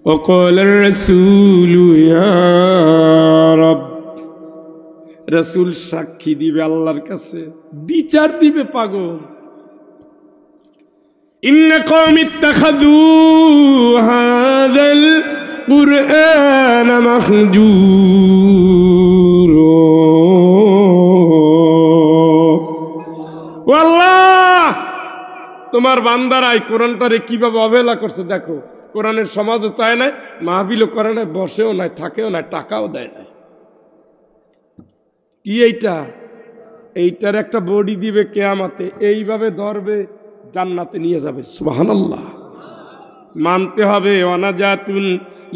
وقال الرسول يا رب, রাসূল সাক্ষী দিবে আল্লাহর কাছে, বিচার দিবে পাগল। إن قوم اتخذوا هذا القرآن مهجورا। আল্লাহ তোমার বান্দারাই কোরআনটারে কিভাবে অবহেলা করছে দেখো। কোরআনের সমাজও চায় না, মাহফিলও করে না, বসেও নাই, থাকেও না, টাকাও দেয় না। কি এইটা? এইটার একটা বডি দিবে কিয়ামতে, এইভাবে ধরবে, জান্নাতে নিয়ে যাবে। সুবহানাল্লাহ। মানতে হবে, ওয়ানাজাতুন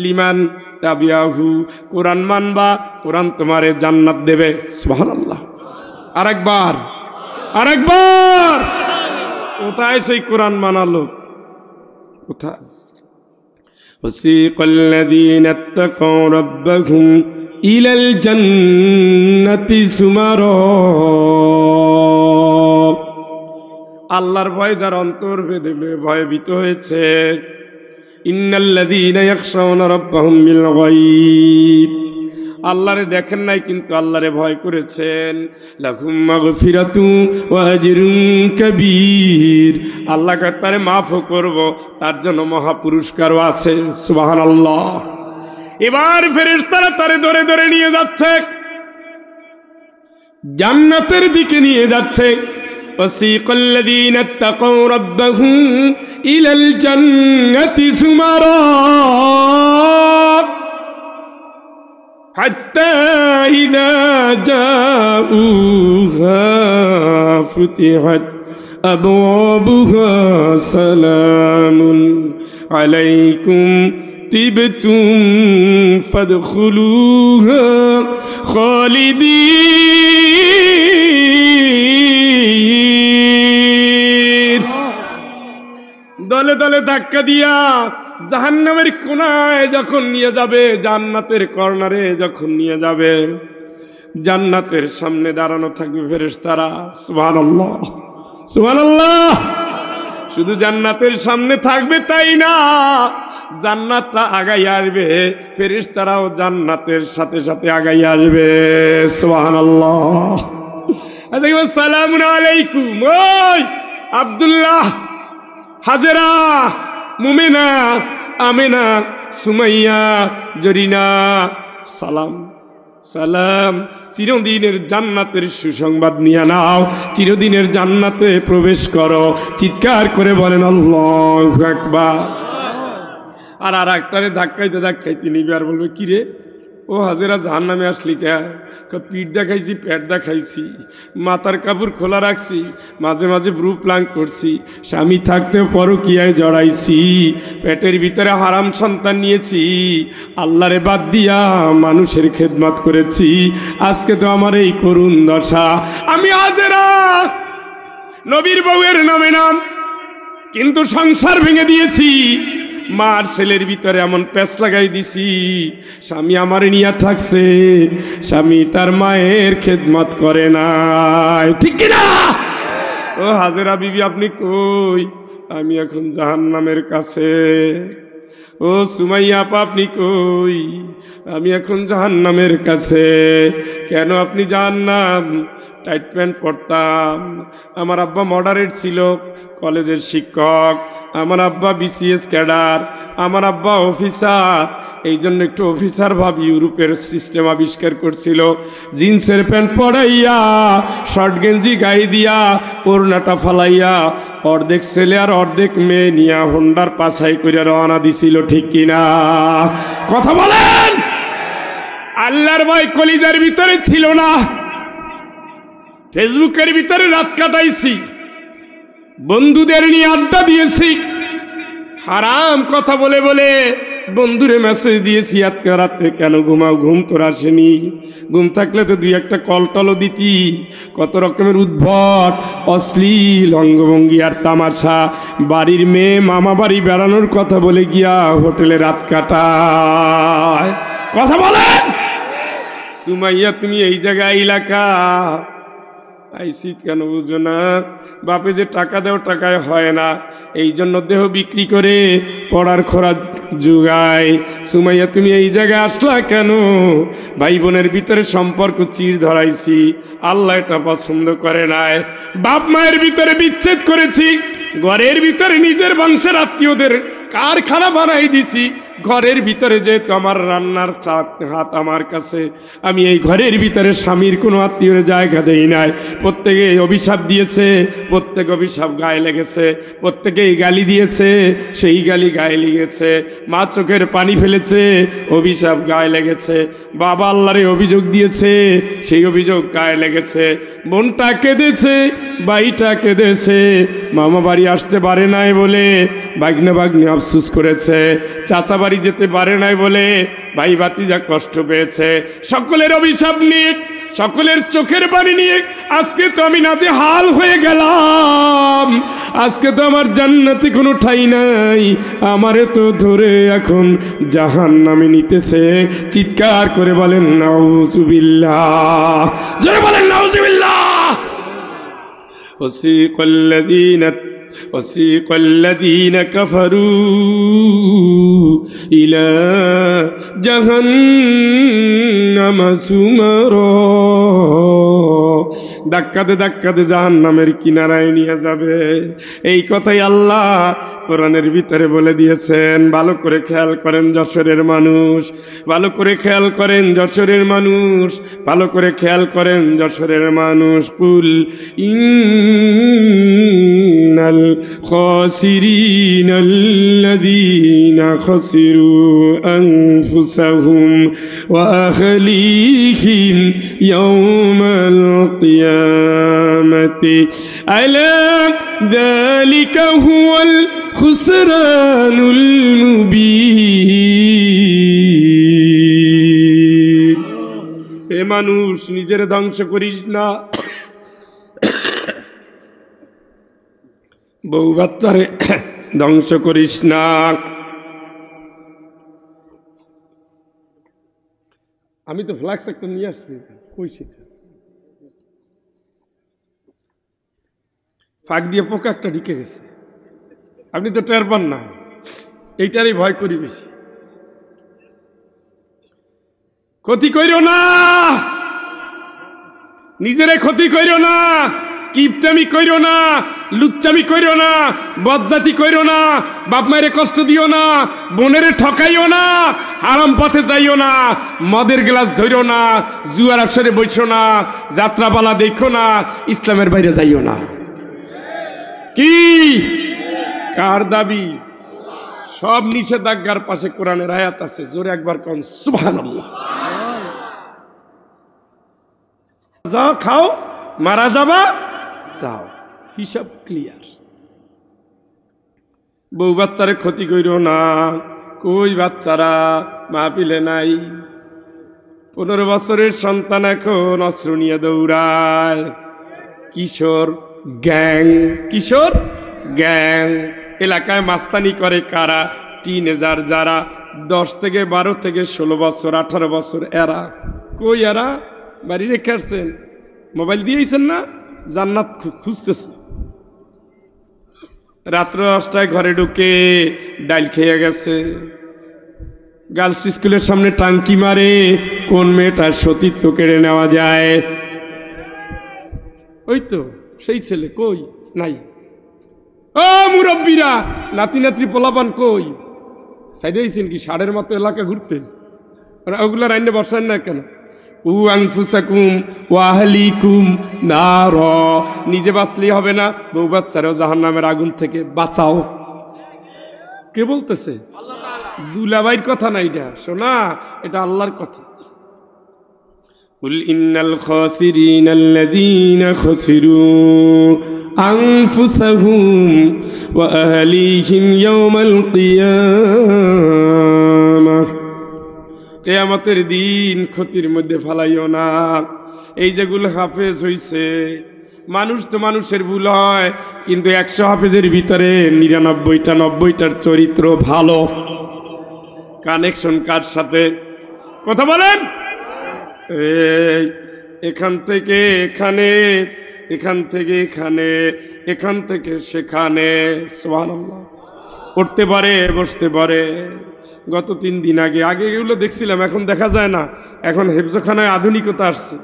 লিমান তাবিয়াহু, কোরআন মানবা, কোরআন তোমারে জান্নাত দেবে। সুবহানাল্লাহ। আরেকবার, আরেকবার। কোথায় সেই কোরআন মানা লোক? কোথায়? وسيق الذين اتقوا ربهم إلى الجنة زمرا। আল্লাহর ভয় যার অন্তর ভেদে ভয়ভীত হয়েছে, ইন্নাল্লাযীনা ইয়াখশাউনা রাব্বাহুম বিল গায়ব, আল্লাহরে দেখেন নাই কিন্তু আল্লাহরে ভয় করেছেন, লাহুম মাগফিরাতু ওয়া আজরুন কাবীর, আল্লাহ তারে মাফও করব, তার জন্য মহা পুরস্কারও আছে। সুবহানাল্লাহ। এবার ফেরেশতারা তারে ধরে ধরে নিয়ে যাচ্ছে, জান্নাতের দিকে নিয়ে যাচ্ছে। ওয়াসিকাল লাযীনা ইত্তাকাউ রাব্বাহুম ইলাল জান্নাতি যুমারা حتى إذا جاءوها فتحت أبوابها سلام عليكم طبتم فادخلوها خالدين। দলে দলে ধাক্কা দিয়া জাহান্নামের কোনায় যখন নিয়ে যাবে, জান্নাতের কর্নারে যখন নিয়ে যাবে, জান্নাতের সামনে দাঁড়ানো থাকবে ফেরেশতারা। সুবহানাল্লাহ, সুবহানাল্লাহ। শুধু জান্নাতের সামনে থাকবে তাই না, জান্নাতটা আগাই আসবে, ফেরেশতারাও জান্নাতের সাথে সাথে আগাই আসবে। সুবহানাল্লাহ। আসসালামু আলাইকুম। ওই আব্দুল্লাহ, হাজেরা, মুমিনা, আমিনা, সুমাইয়া, জরিনা, সালাম সালাম। চিরদিনের জান্নাতের সুসংবাদ নিয়ে নাও, চিরদিনের জান্নাতে প্রবেশ করো। চিৎকার করে বলেন আল্লাহু আকবার। আর একটারে ধাক্কাইতে ধাক্কাইতে নিবে, আর বলবে কিরে ও হাজেরা জাহান্নামে আসলি কে? পিঠ দেখাইছি, পেট দেখাইছি, মাথার কাপড় খোলা রাখছি, মাঝে মাঝে ব্রু প্লাং করছি, স্বামী থাকতেও পরকীয়ায় জড়াইছি, পেটের ভিতরে হারাম সন্তান নিয়েছি, আল্লাহরে বাদ দিয়া মানুষের খেদমত করেছি, আজকে তো আমার এই করুণ দশা। আমি হাজেরা, নবীর বউয়ের নামে নাম, কিন্তু সংসার ভেঙে দিয়েছি। মার ছেলের ভিতরে এমন প্যাঁচ লাগাই দিছি, স্বামী আমার নিয়ে থাকছে, স্বামী তার মায়ের খেদমত করে না, ঠিক কিনা? ও হাজেরা বিবি আপনি কই? আমি এখন জাহান্নামের কাছে। ও সুমাইয়া আপা আপনি কই? আমি এখন জাহান্নামের কাছে। কেন আপনি জাহান্নাম? টাইট প্যান্ট পরতাম, আমার আব্বা মডারেট ছিল, কলেজের শিক্ষক, আমার আব্বা বিসিএস ক্যাডার, আমার আব্বা অফিসার, এই জন্য একটু অফিসার ভাব ইউরোপের সিস্টেম আবিষ্কার করছিল। জিন্সের প্যান্ট পরাইয়া, শর্ট গেঞ্জি গায়ে দিয়া, ওড়নাটা ফালাইয়া, অর্ধেক ছেলে আর অর্ধেক মেয়ে নিয়া হোন্ডার পাছাই করে রওনা দিছিল, ঠিক কিনা? কথা বলেন। আল্লাহর ভয় কলিজার ভিতরে ছিল না। ফেসবুকের ভিতরে রাত কাটাইছি, বন্ধুদের নিয়ে আড্ডা দিয়েছি, হারাম কথা বলে বলে বন্ধুরে মেসেজ দিয়েছি আজকে রাতে কেন ঘুমাও, ঘুম তোর আসেনি? ঘুম থাকলে তো দুই একটা কল টলও দিতি। কত রকমের উদ্ভট অশ্লীল অঙ্গভঙ্গি আর তামাশা। বাড়ির মেয়ে মামা বাড়ি বেড়ানোর কথা বলে গিয়া হোটেলে রাত কাটায়। কথা বলেন। সুমাইয়া তুমি এই জায়গায় এলাকা আইসি কেন বুঝো না? বাপে যে টাকা দেও টাকায় হয় না, এই জন্য দেহ বিক্রি করে পড়ার খরচ জোগায়। সুমাইয়া তুমি এই জায়গায় আসলা কেন? ভাই বোনের ভিতরে সম্পর্ক চির ধরাইছি, আল্লাহ এটা পছন্দ করে নাই। বাপ মায়ের ভিতরে বিচ্ছেদ করেছি, ঘরের ভিতরে নিজের বংশের আত্মীয়দের কারখানা বানাই দিছি। ঘরের ভিতরে যেহেতু আমার রান্নার হাত আমার কাছে, আমি এই ঘরের ভিতরে স্বামীর কোনো আত্মীয়ের জায়গা দেই নাই। প্রত্যেকে অভিশাপ দিয়েছে, প্রত্যেক অভিশাপ গায়ে লেগেছে, প্রত্যেকেই গালি দিয়েছে, সেই গালি গায়ে লেগেছে। মা চোখের পানি ফেলেছে, অভিশাপ গায়ে লেগেছে। বাবা আল্লাহরে অভিযোগ দিয়েছে, সেই অভিযোগ গায়ে লেগেছে। বোনটা কেঁদেছে, ভাইটা কেঁদেছে, মামা বাড়ি আসতে পারে নাই বলে বাগ্নে বাগ্নে আফসোস করেছে, চাচা বাড়ি যেতে পারে নাই বলে ভাই ভাতিজা কষ্ট পেয়েছে। সকলের অভিশাপ নিয়ে, সকলের চোখের পানি নিয়ে আজকে তো আমি নাজেহাল হয়ে গেলাম। আজকে তো আমার জান্নাতে কোনো ঠাঁই নাই, আমারে তো ধরে এখন জাহান্নামে নিতেছে। চিৎকার করে বলেন নাউজুবিল্লাহ, জোরে বলেন নাউজুবিল্লাহ। وسيق الذين كفروا إلى جهنم زمرا। ধাক্কাতে ধাক্কাতে জাহান্নামের কিনারায় নিয়ে যাবে, এই কথাই আল্লাহ কোরআনের ভিতরে বলে দিয়েছেন। ভালো করে খেয়াল করেন যশোরের মানুষ, ভালো করে খেয়াল করেন যশোরের মানুষ, ভালো করে খেয়াল করেন যশোরের মানুষ। কুল ইন্নাল খাসিরিনাল্লাযীনা খাসিরু আনফুসাহুম ওয়া আহলিহিম ইয়াওমাল কিয়ামাতি আলা যালিকা হুয়াল খুসরানুল মুবিন। এ মানুষ নিজের ধ্বংস করিস না, বউ বাচ্চারে ধ্বংস করিস না। আমি তো ফ্ল্যাক্স একটা নিয়ে আসছি, কই সেটা? ফাঁক দিয়ে পোকা একটা ঢুকে গেছে, আপনি তো টের পান না। এইটারই ভয় করি বেশি। ক্ষতি কইরো না, নিজেরে ক্ষতি কইরো না, কিপটামি কইরো না, লুচ্চামি কইরো না, বজ্জাতি কইরো না, বাপ মায়েরে কষ্ট দিও না, বোনেরে ঠকাইও না, হারাম পথে যাইও না, মদের গ্লাস ধইরো না, জুয়ার আসরে বইছো না, যাত্রাপালা দেখো না, ইসলামের বাইরে যাইও না। কি কার দাবি? সব নিষেধাজ্ঞার পাশে কোরআনের আয়াত আছে, জোরে একবার কোন সুবহানাল্লাহ। যাও খাও, মারা যাবা, যাও, হিসাব ক্লিয়ার। বউ বাচ্চারে ক্ষতি কইরো না, কই বাচ্চারা মাহফিলে নাই। 15 বছরের সন্তান এখন অস্ত্র নিয়ে দৌড়ায়, কিশোর গ্যাং, কিশোর গ্যাং। এলাকায় মাস্তানি করে কারা? টিনেজার যারা 10 থেকে 12 থেকে 16 বছর 18 বছর, এরা কই? এরা বাড়ি রেখে আসছেন, মোবাইল দিয়েছেন না, জান্নাত খুঁজতেছে। রাত্র 10টায় ঘরে ঢুকে ডাইল খেয়ে গেছে। গার্লস স্কুলের সামনে টাঙ্কি মারে, কোন মেয়েটার সতীত্ব কেড়ে নেওয়া যায়। ওই তো সেই ছেলে, কই? নাই। ও মুরব্বীরা, নাতি নাতরি পোলাপান কই? সাইডে আইছেন কি ষাঁড়ের মতো এলাকা ঘুরতে? ওগুলা রাইনে বসান না কেন? উ আনফুসাকুম ওয়া আহলিকুম নার, নিজে বাঁচলেই হবে না, বউ বাচ্চারাও জাহান্নামের আগুন থেকে বাঁচাও। কে বলতেছে? দুলাভাইয়ের কথা না এটা, শোনা, এটা আল্লাহর কথা। কুল ইন্নাল খাসিরিনাল্লাযীনা খাসিরু আনফুসাহুম ওয়া আহলিহিম ইয়াওমাল কিয়ামাহ। কিয়ামতের দিন ক্ষতির মধ্যে ফালাইও না। এই যেগুলো হাফেজ হইছে, মানুষ তো মানুষের ভুল হয়, কিন্তু 100 হাফেজের ভিতরে 99টা 90টার চরিত্র ভালো। কানেকশন কার সাথে? কথা বলেন। এই এখান থেকে এখানে, এখান থেকে এখানে, এখান থেকে সেখানে, সুবহানাল্লাহ। উঠতে পারে, বসতে পারে। গত 3 দিন আগে এগুলো দেখছিলাম, এখন দেখা যায় না। এখন হেফজখানায় আধুনিকতা আসছে।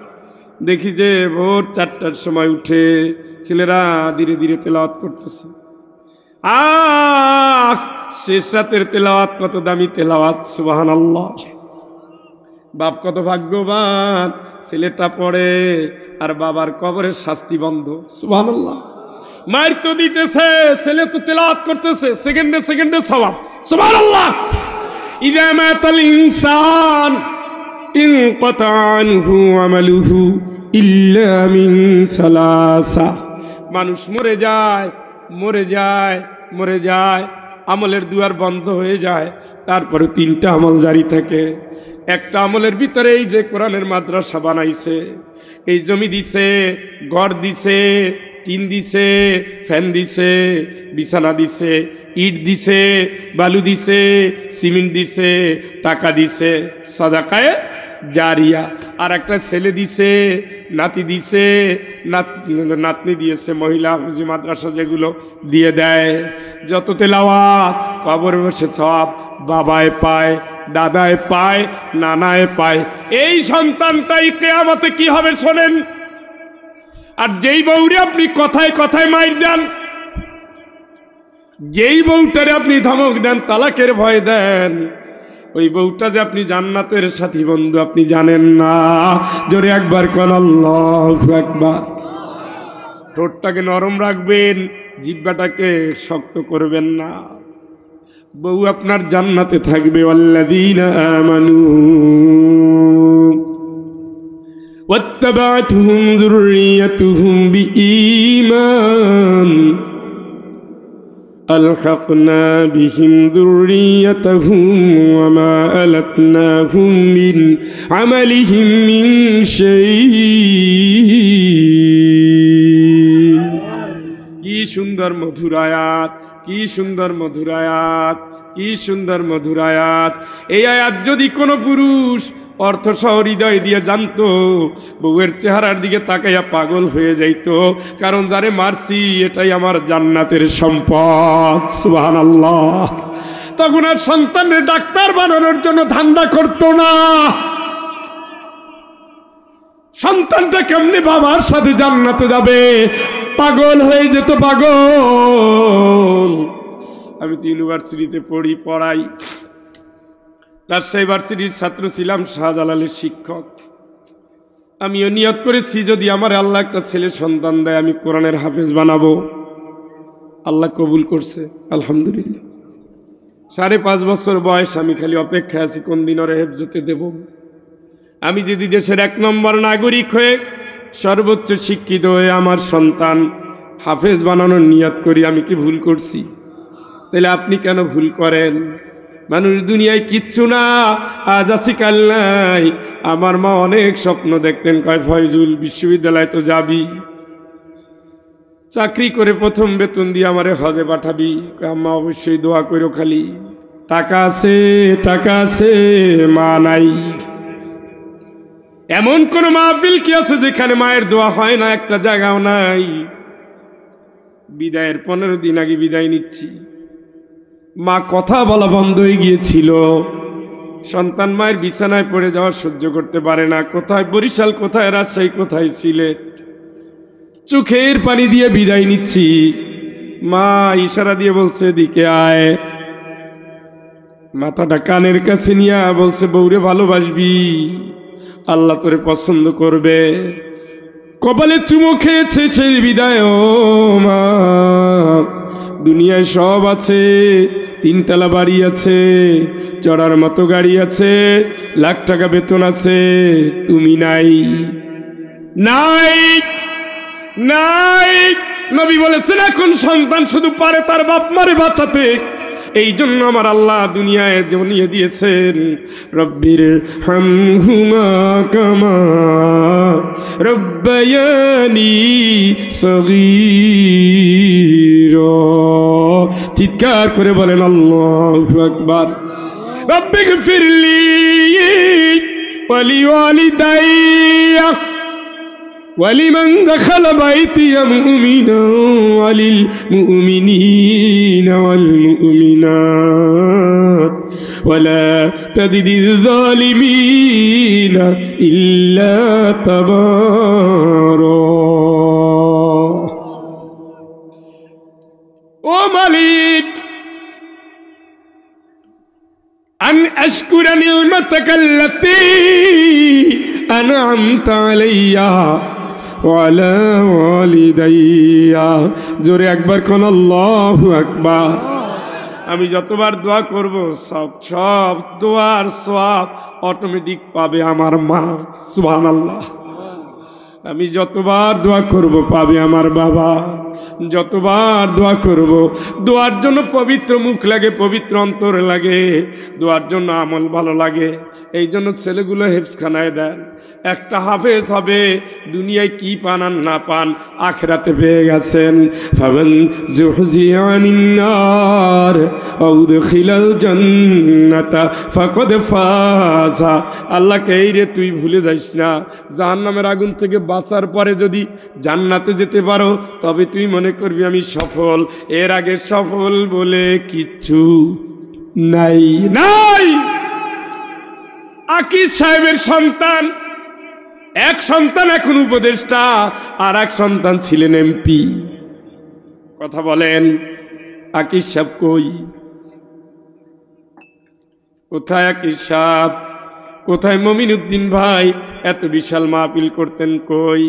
দেখি যে ভোর 4টার সময় উঠে ছেলেরা ধীরে ধীরে তেলাওয়াত করতেছে। শেষ রাতের তেলাওয়াত কত দামি তেলাওয়াত, সুবহানাল্লাহ। বাপ কত ভাগ্যবান, ছেলেটা পড়ে আর বাবার কবরের শাস্তি বন্ধ, সুবহানাল্লাহ। মায়ের তো দিতেছে, ছেলে তো তেলাওয়াত করতেছে, সেকেন্ডে সেকেন্ডে সওয়াব, সুবহানাল্লাহ। ইযা মাতাল ইনসান ইনকাতা আনহু আমালুহু ইল্লা মিন সালাসা। মানুষ মরে যায়, মরে যায়, মরে যায়, আমলের দুয়ার বন্ধ হয়ে যায়, তারপরে 3টা আমল জারি থাকে। একটা আমলের ভিতরে এই যে কোরআনের মাদ্রাসা বানাইছে, এই জমি দিছে, ঘর দিছে, টিন দিছে, ফ্যান দিছে, বিছানা দিছে, ইট দিছে, বালু দিছে, সিমেন্ট দিছে, টাকা দিছে, সাদাকায়ে জারিয়া। আর একটা ছেলে দিছে, নাতি দিছে, নাতনি দিয়েছে, মহিলা হাফেজি মাদ্রাসা যেগুলো দিয়ে দেয়। যত তেলাওয়াত কবরে বসে সওয়াব বাবায় পায়, দাদায় পায়, নানায় পায়। এই সন্তানটাই কিয়ামতে কি হবে শোনেন। আর যেই বউরে আপনি কথায় কথায় মাইর দেন, যেই বউটারে আপনি ধমক দেন, তালাকের ভয় দেন, ওই বউটা যে আপনি জান্নাতের সাথী বন্ধু আপনি জানেন না। জোরে একবার কোন আল্লাহু আকবার। ঠোঁটটাকে নরম রাখবেন, জিহ্বাটাকে শক্ত করবেন না। বউ আপনার জান্নাতে থাকবে। ওয়াল্লাযীনা আমানু ওয়াত্তাবা'তুহুম যুররিয়াতুহুম বিঈমান আলহাকনা বিহিম যুররিয়াতাহুম ওয়া মা আলাতনাহুম মিন আমালিহিম মিন শাই। কি সুন্দর মধুর আয়াত, কি সুন্দর মধুর আয়াত, কি সুন্দর মধুর আয়াত। এই আয়াত যদি কোনো পুরুষ অর্থ সহ হৃদয় দিয়ে জানতো, বউয়ের চেহারার দিকে তাকাইয়া পাগল হয়ে যাইত, কারণ যারে মারছি এটাই আমার জান্নাতের সম্পদ। সুবহানাল্লাহ। তখন আর সন্তানের ডাক্তার বানানোর জন্য ধান্দা করতো না। সন্তানটা কেমনে বাবার সাথে জান্নাতে যাবে, পাগল হয়ে যেত, পাগল। আমি তো ইউনিভার্সিটিতে পড়াই, রাজশাহী ভার্সিটির ছাত্র ছিলাম, শাহজালালের শিক্ষক। আমিও নিয়ত করেছি যদি আমার আল্লাহ একটা ছেলে সন্তান দেয় আমি কোরআনের হাফেজ বানাবো। আল্লাহ কবুল করছে আলহামদুলিল্লাহ। 5.5 বছর বয়স, আমি খালি অপেক্ষায় আছি কোন দিন ওরে হেফজতে দেব। আমি যদি দেশের 1 নম্বর নাগরিক হয়ে সর্বোচ্চ শিক্ষিত হয়ে আমার সন্তান হাফেজ বানানোর নিয়ত করি, আমি কি ভুল করছি? তাহলে আপনি কেন ভুল করেন? মানুষ দুনিয়ায় কিচ্ছু না, আজ আছি কাল নাই। আমার মা অনেক স্বপ্ন দেখতেন, কয় ফয়জুল বিশ্ববিদ্যালয় তো যাবি, চাকরি করে প্রথম বেতন দিয়ে আমারে হজে পাঠাবি। আম্মা অবশ্যই দোয়া করো, খালি টাকা আছে, টাকা আছে, মা নাই। এমন কোন মাহফিল কি আছে যেখানে মায়ের দোয়া হয় না? একটা জায়গাও নাই। বিদায়ের 15 দিন আগে বিদায় নিচ্ছি, মা কথা বলা বন্ধ হয়ে গিয়েছিল। সন্তান মায়ের বিছানায় পড়ে যাওয়া সহ্য করতে পারে না। কোথায় বরিশাল, কোথায় রাজশাহী, কোথায় সিলেট, চোখের পানি দিয়ে বিদায় নিচ্ছি। মা ইশারা দিয়ে বলছে দিকে আয়, মাথাটা কানের কাছে নিয়ে বলছে বউরে ভালোবাসবি, আল্লাহ তোরে পছন্দ করবে। কপালে চুমো খেয়েছে সেই বিদায়। ও মা, দুনিয়ায় সব আছে, 3 তলা বাড়ি আছে, চড়ার মতো গাড়ি আছে, লাখ টাকা বেতন আছে, তুমি নাই, নাই, নাই। নবী বলেছেন এখন সন্তান শুধু পারে তার বাপ মারে বাঁচাতে। এই জন্য আমার আল্লাহ দুনিয়ায় জনিয়ে দিয়েছেন, রব্বির হামহুমা কামা রব্বায়ানি সগীরা। চিৎকার করে বলেন আল্লাহু আকবার। রব্বিগফিরলি ওয়ালিওয়ালিদাইয়া ওয়ালিমান দাখালা বাইতিয়া মুমিনা ওয়ালিল মুমিনিনা ওয়াল মুমিনাত ওয়ালা তাজিদিয যালিমিনা ইল্লা তাবারা। ও মালিক, আন আশকুরা নি'মাতাকাল্লাতী আন'আমতা আলাইয়া ওয়ালা ওয়ালিদাইয়া। জোরে একবার কোন আল্লাহু আকবার। আমি যতবার দোয়া করব সব দোয়ার সওয়াব অটোমেটিক পাবে আমার মা। সুবহানাল্লাহ। আমি যতবার দোয়া করব পাবে আমার বাবা। যতবার দোয়া করব, দোয়ার জন্য পবিত্র মুখ লাগে, পবিত্র অন্তর লাগে, দোয়ার জন্য আমল ভালো লাগে। এই জন্য ছেলেগুলো হেফজখানায় দেন। একটা হাফেজ হবে, দুনিয়ায় কি পান আর না পান আখিরাতে পেয়ে গেছেন। ফামান যুহজিয়া আনিন নার ওয়া উদখিলাল জান্নাতা ফাকাদ ফাজা। আল্লাহকে এই রে তুই ভুলে যাইস না, জাহান্নামের আগুন থেকে বাঁচার পরে যদি জান্নাতে যেতে পারো তবে তুই মনে করবি আমি সফল। এর আগে সফল বলে কিচ্ছু নাই, নাই। আকিজ সাহেবের সন্তান, এক সন্তান এখন উপদেষ্টা, আর এক সন্তান ছিলেন এমপি। কথা বলেন, আকিজ সাহেব কই? কোথায় আকিজ সাহেব? কোথায় মমিন উদ্দিন ভাই? এত বিশাল মাহফিল করতেন কই?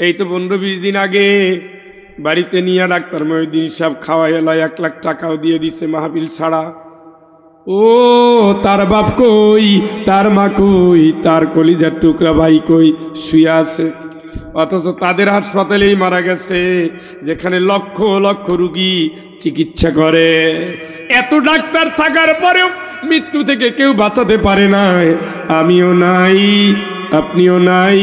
এই তো 15-20 দিন আগে বাড়িতে নিয়ে ডাক্তার মহিউদ্দিন সাহেব খাওয়াই এলাই 1 লাখ টাকাও দিয়ে দিছে মাহফিল ছাড়া। ও তার বাপ কই, তার মা কই, তার কলিজার টুকরা ভাই কই? শুয়ে আছে। অথচ তাদের হাসপাতালেই মারা গেছে, যেখানে লক্ষ লক্ষ রুগী চিকিৎসা করে। এত ডাক্তার থাকার পরেও মৃত্যু থেকে কেউ বাঁচাতে পারে না। আমিও নাই, আপনিও নাই,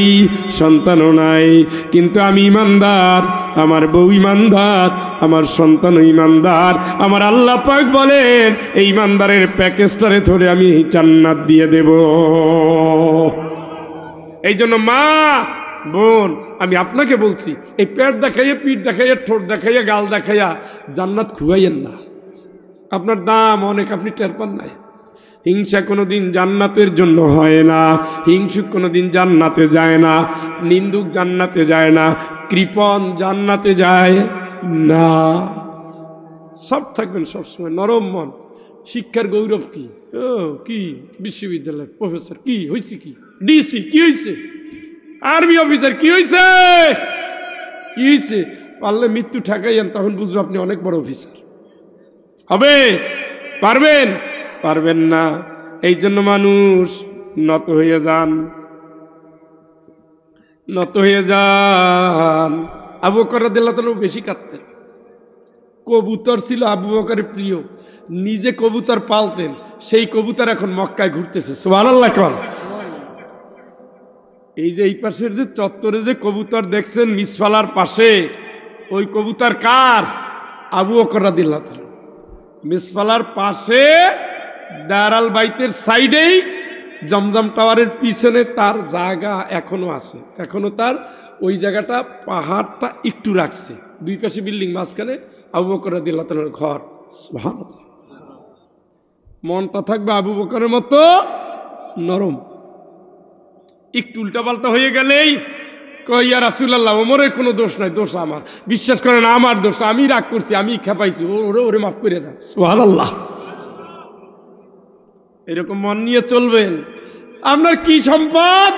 সন্তানও নাই, কিন্তু আমি ইমানদার, আমার বউ ইমানদার, আমার সন্তানও ইমানদার। আমার আল্লাহ পাক বলেন এই ইমানদারের প্যাকেজটারে ধরে আমি জান্নাত দিয়ে দেব। এই জন্য মা বোন আমি আপনাকে বলছি, এই পেট দেখাইয়া, পিঠ দেখাইয়া, ঠোঁট দেখাইয়া, গাল দেখাইয়া জান্নাত খুয়াইয়েন না। আপনার দাম অনেক, আপনি টের পান নাই। হিংসা কোনোদিন জান্নাতের জন্য হয় না, হিংসুক কোনোদিন জান্নাতে যায় না, নিন্দুক জান্নাতে যায় না, কৃপণ জান্নাতে যায় না। সব থাকবেন সবসময় নরম মন। শিক্ষার গৌরব কি? ও কি বিশ্ববিদ্যালয়ের প্রফেসর, কি হয়েছে, কি ডিসি কি হয়েছে, আর্মি অফিসার কি হয়েছে, কি হয়েছে? পারলে মৃত্যু ঠেকাইয়েন, তখন বুঝবো আপনি অনেক বড় অফিসার হবে। পারবেন? পারবেন না। এই জন্য মানুষ নত হয়ে যান, নত হয়ে যান। আবু বকর রাদিয়াল্লাহু তাআলা বেশি কাঁদতেন। কবুতর ছিল আবু বকরের প্রিয়, নিজে কবুতর পালতেন, সেই কবুতর এখন মক্কায় ঘুরতেছে। সুবহানাল্লাহ। এই যে এই পাশের যে চত্বরে যে কবুতর দেখছেন মিসফালার পাশে, ওই কবুতর কার? আবু বকর রাদিয়াল্লাহু তাআলা। মিসফালার পাশে দারাল বাইতের সাইডেই জমজম টাওয়ারের পিছনে তার জায়গা এখনো আছে, এখনো তার ওই জায়গাটা পাহাড়টা একটু রাখছে, দুই পাশে বিল্ডিং, মাঝখানে আবু বকর রাদিয়াল্লাহু তাআলার ঘর। সুবহানাল্লাহ। মনটা থাকবে আবু বকরের মতো নরম। একটু উল্টাপাল্টা হয়ে গেলেই কই ইয়া রাসূলুল্লাহ, ওমরের কোনো দোষ নাই, দোষ আমার। বিশ্বাস করেন আমার দোষ, আমি রাগ করছি, আমি খেপাইছি, ওরে মাফ করে দাও। সুবহানাল্লাহ। এরকম মন নিয়ে চলবেন। আপনার কি সম্পদ?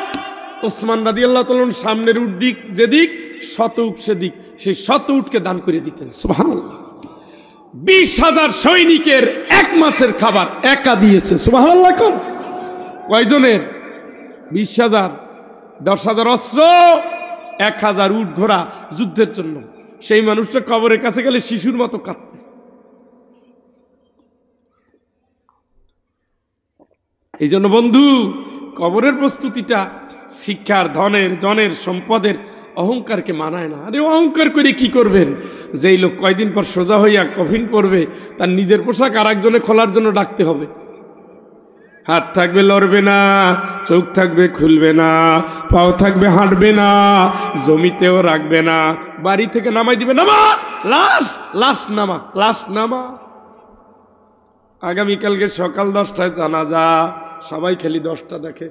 ওসমান রাদিয়াল্লাহু তাআলা সামনের উট দিক যেদিক, শত উট সেদিক, সেই শত উটকে দান করে দিতেন। সুবহানাল্লাহ। 20,000 সৈনিকের 1 মাসের খাবার একা দিয়েছে। সুবহানাল্লাহ। কয়জনের? 20,000, 10,000 অস্ত্র, 1,000 উট ঘোড়া যুদ্ধের জন্য। সেই মানুষটা কবরের কাছে গেলে শিশুর মতো কাঁদতেন। এই জন্য বন্ধু, কবরের প্রস্তুতিটা শিক্ষার, ধনের, জনের, সম্পদের, অহংকারকে মানায় না। আরে অহংকার করে কি করবেন? যেই লোক কয়দিন পর সোজা হইয়া কফিন পরবে, তার নিজের পোশাক আর একজনে খোলার জন্য ডাকতে হবে। হাত থাকবে লড়বে না, চোখ থাকবে খুলবে না, পাও থাকবে হাঁটবে না, জমিতেও রাখবে না, বাড়ি থেকে নামাই দিবে, নামা লাশ, লাশ নামা, লাশ নামা। আগামীকালকে সকাল 10টায় জানাজা, সবাই খালি 10টা দেখে,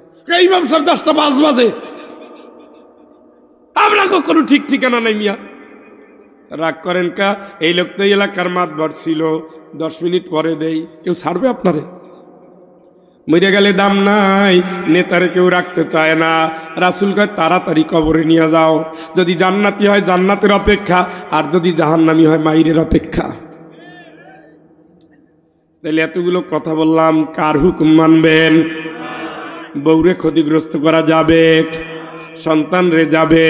ইমাম সাহেব 10টা 5 বাজে। আমরা কখনো ঠিক ঠিকানা নাই মিয়া। রাগ করেন কা? এই লোক তো এলাকার মাতবার ছিল, 10 মিনিট পরে দেই। কেউ ছাড়বে আপনারে? মরে গেলে দাম নাই, নেতারে কেউ রাখতে চায় না। রাসূল কয় তাড়াতাড়ি কবরে নিয়ে যাও। যদি জান্নাতি হয় জান্নাতের অপেক্ষা, আর যদি জাহান্নামী হয় মাইরের অপেক্ষা। তাহলে এতগুলো কথা বললাম, কার হুকুম মানবেন? বউরে ক্ষতিগ্রস্ত করা যাবে, সন্তান রে যাবে,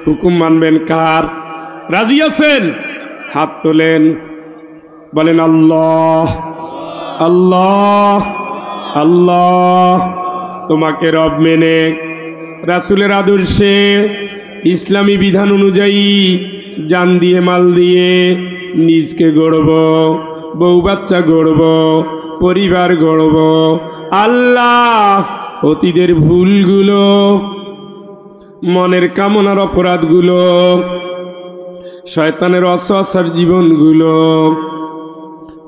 হুকুম মানবেন কার? রাজি আছেন? হাত তোলেন, বলেন আল্লাহ আল্লাহ আল্লাহ। তোমাকে রব মেনে, রাসূলের আদর্শে, ইসলামী বিধান অনুযায়ী জান দিয়ে মাল দিয়ে নিজকে গড়ব, বউ বাচ্চা গড়ব, পরিবার গড়ব। আল্লাহ অতীতের ভুলগুলো, মনের কামনার অপরাধগুলো, শয়তানের অসহার জীবনগুলো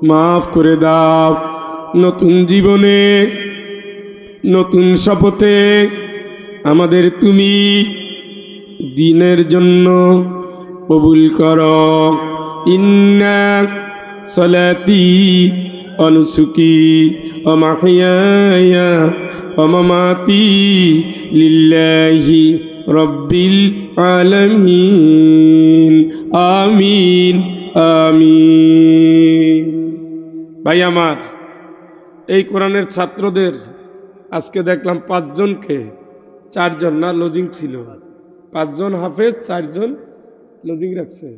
মাফ করে দাও। নতুন জীবনে, নতুন শপথে আমাদের তুমি দিনের জন্য কবুল করো। ইন্না সলাতি অনুসুকি ও মাহিয়ায়া ও মামাতি লিল্লাহি রব্বিল আলামিন। আমিন আমিন। ভাই আমার, এই কোরআনের ছাত্রদের আজকে দেখলাম 5 জনকে, 4 জন না লজিং ছিল, 5 জন হাফেজ, 4 জন লজিং রাখছে।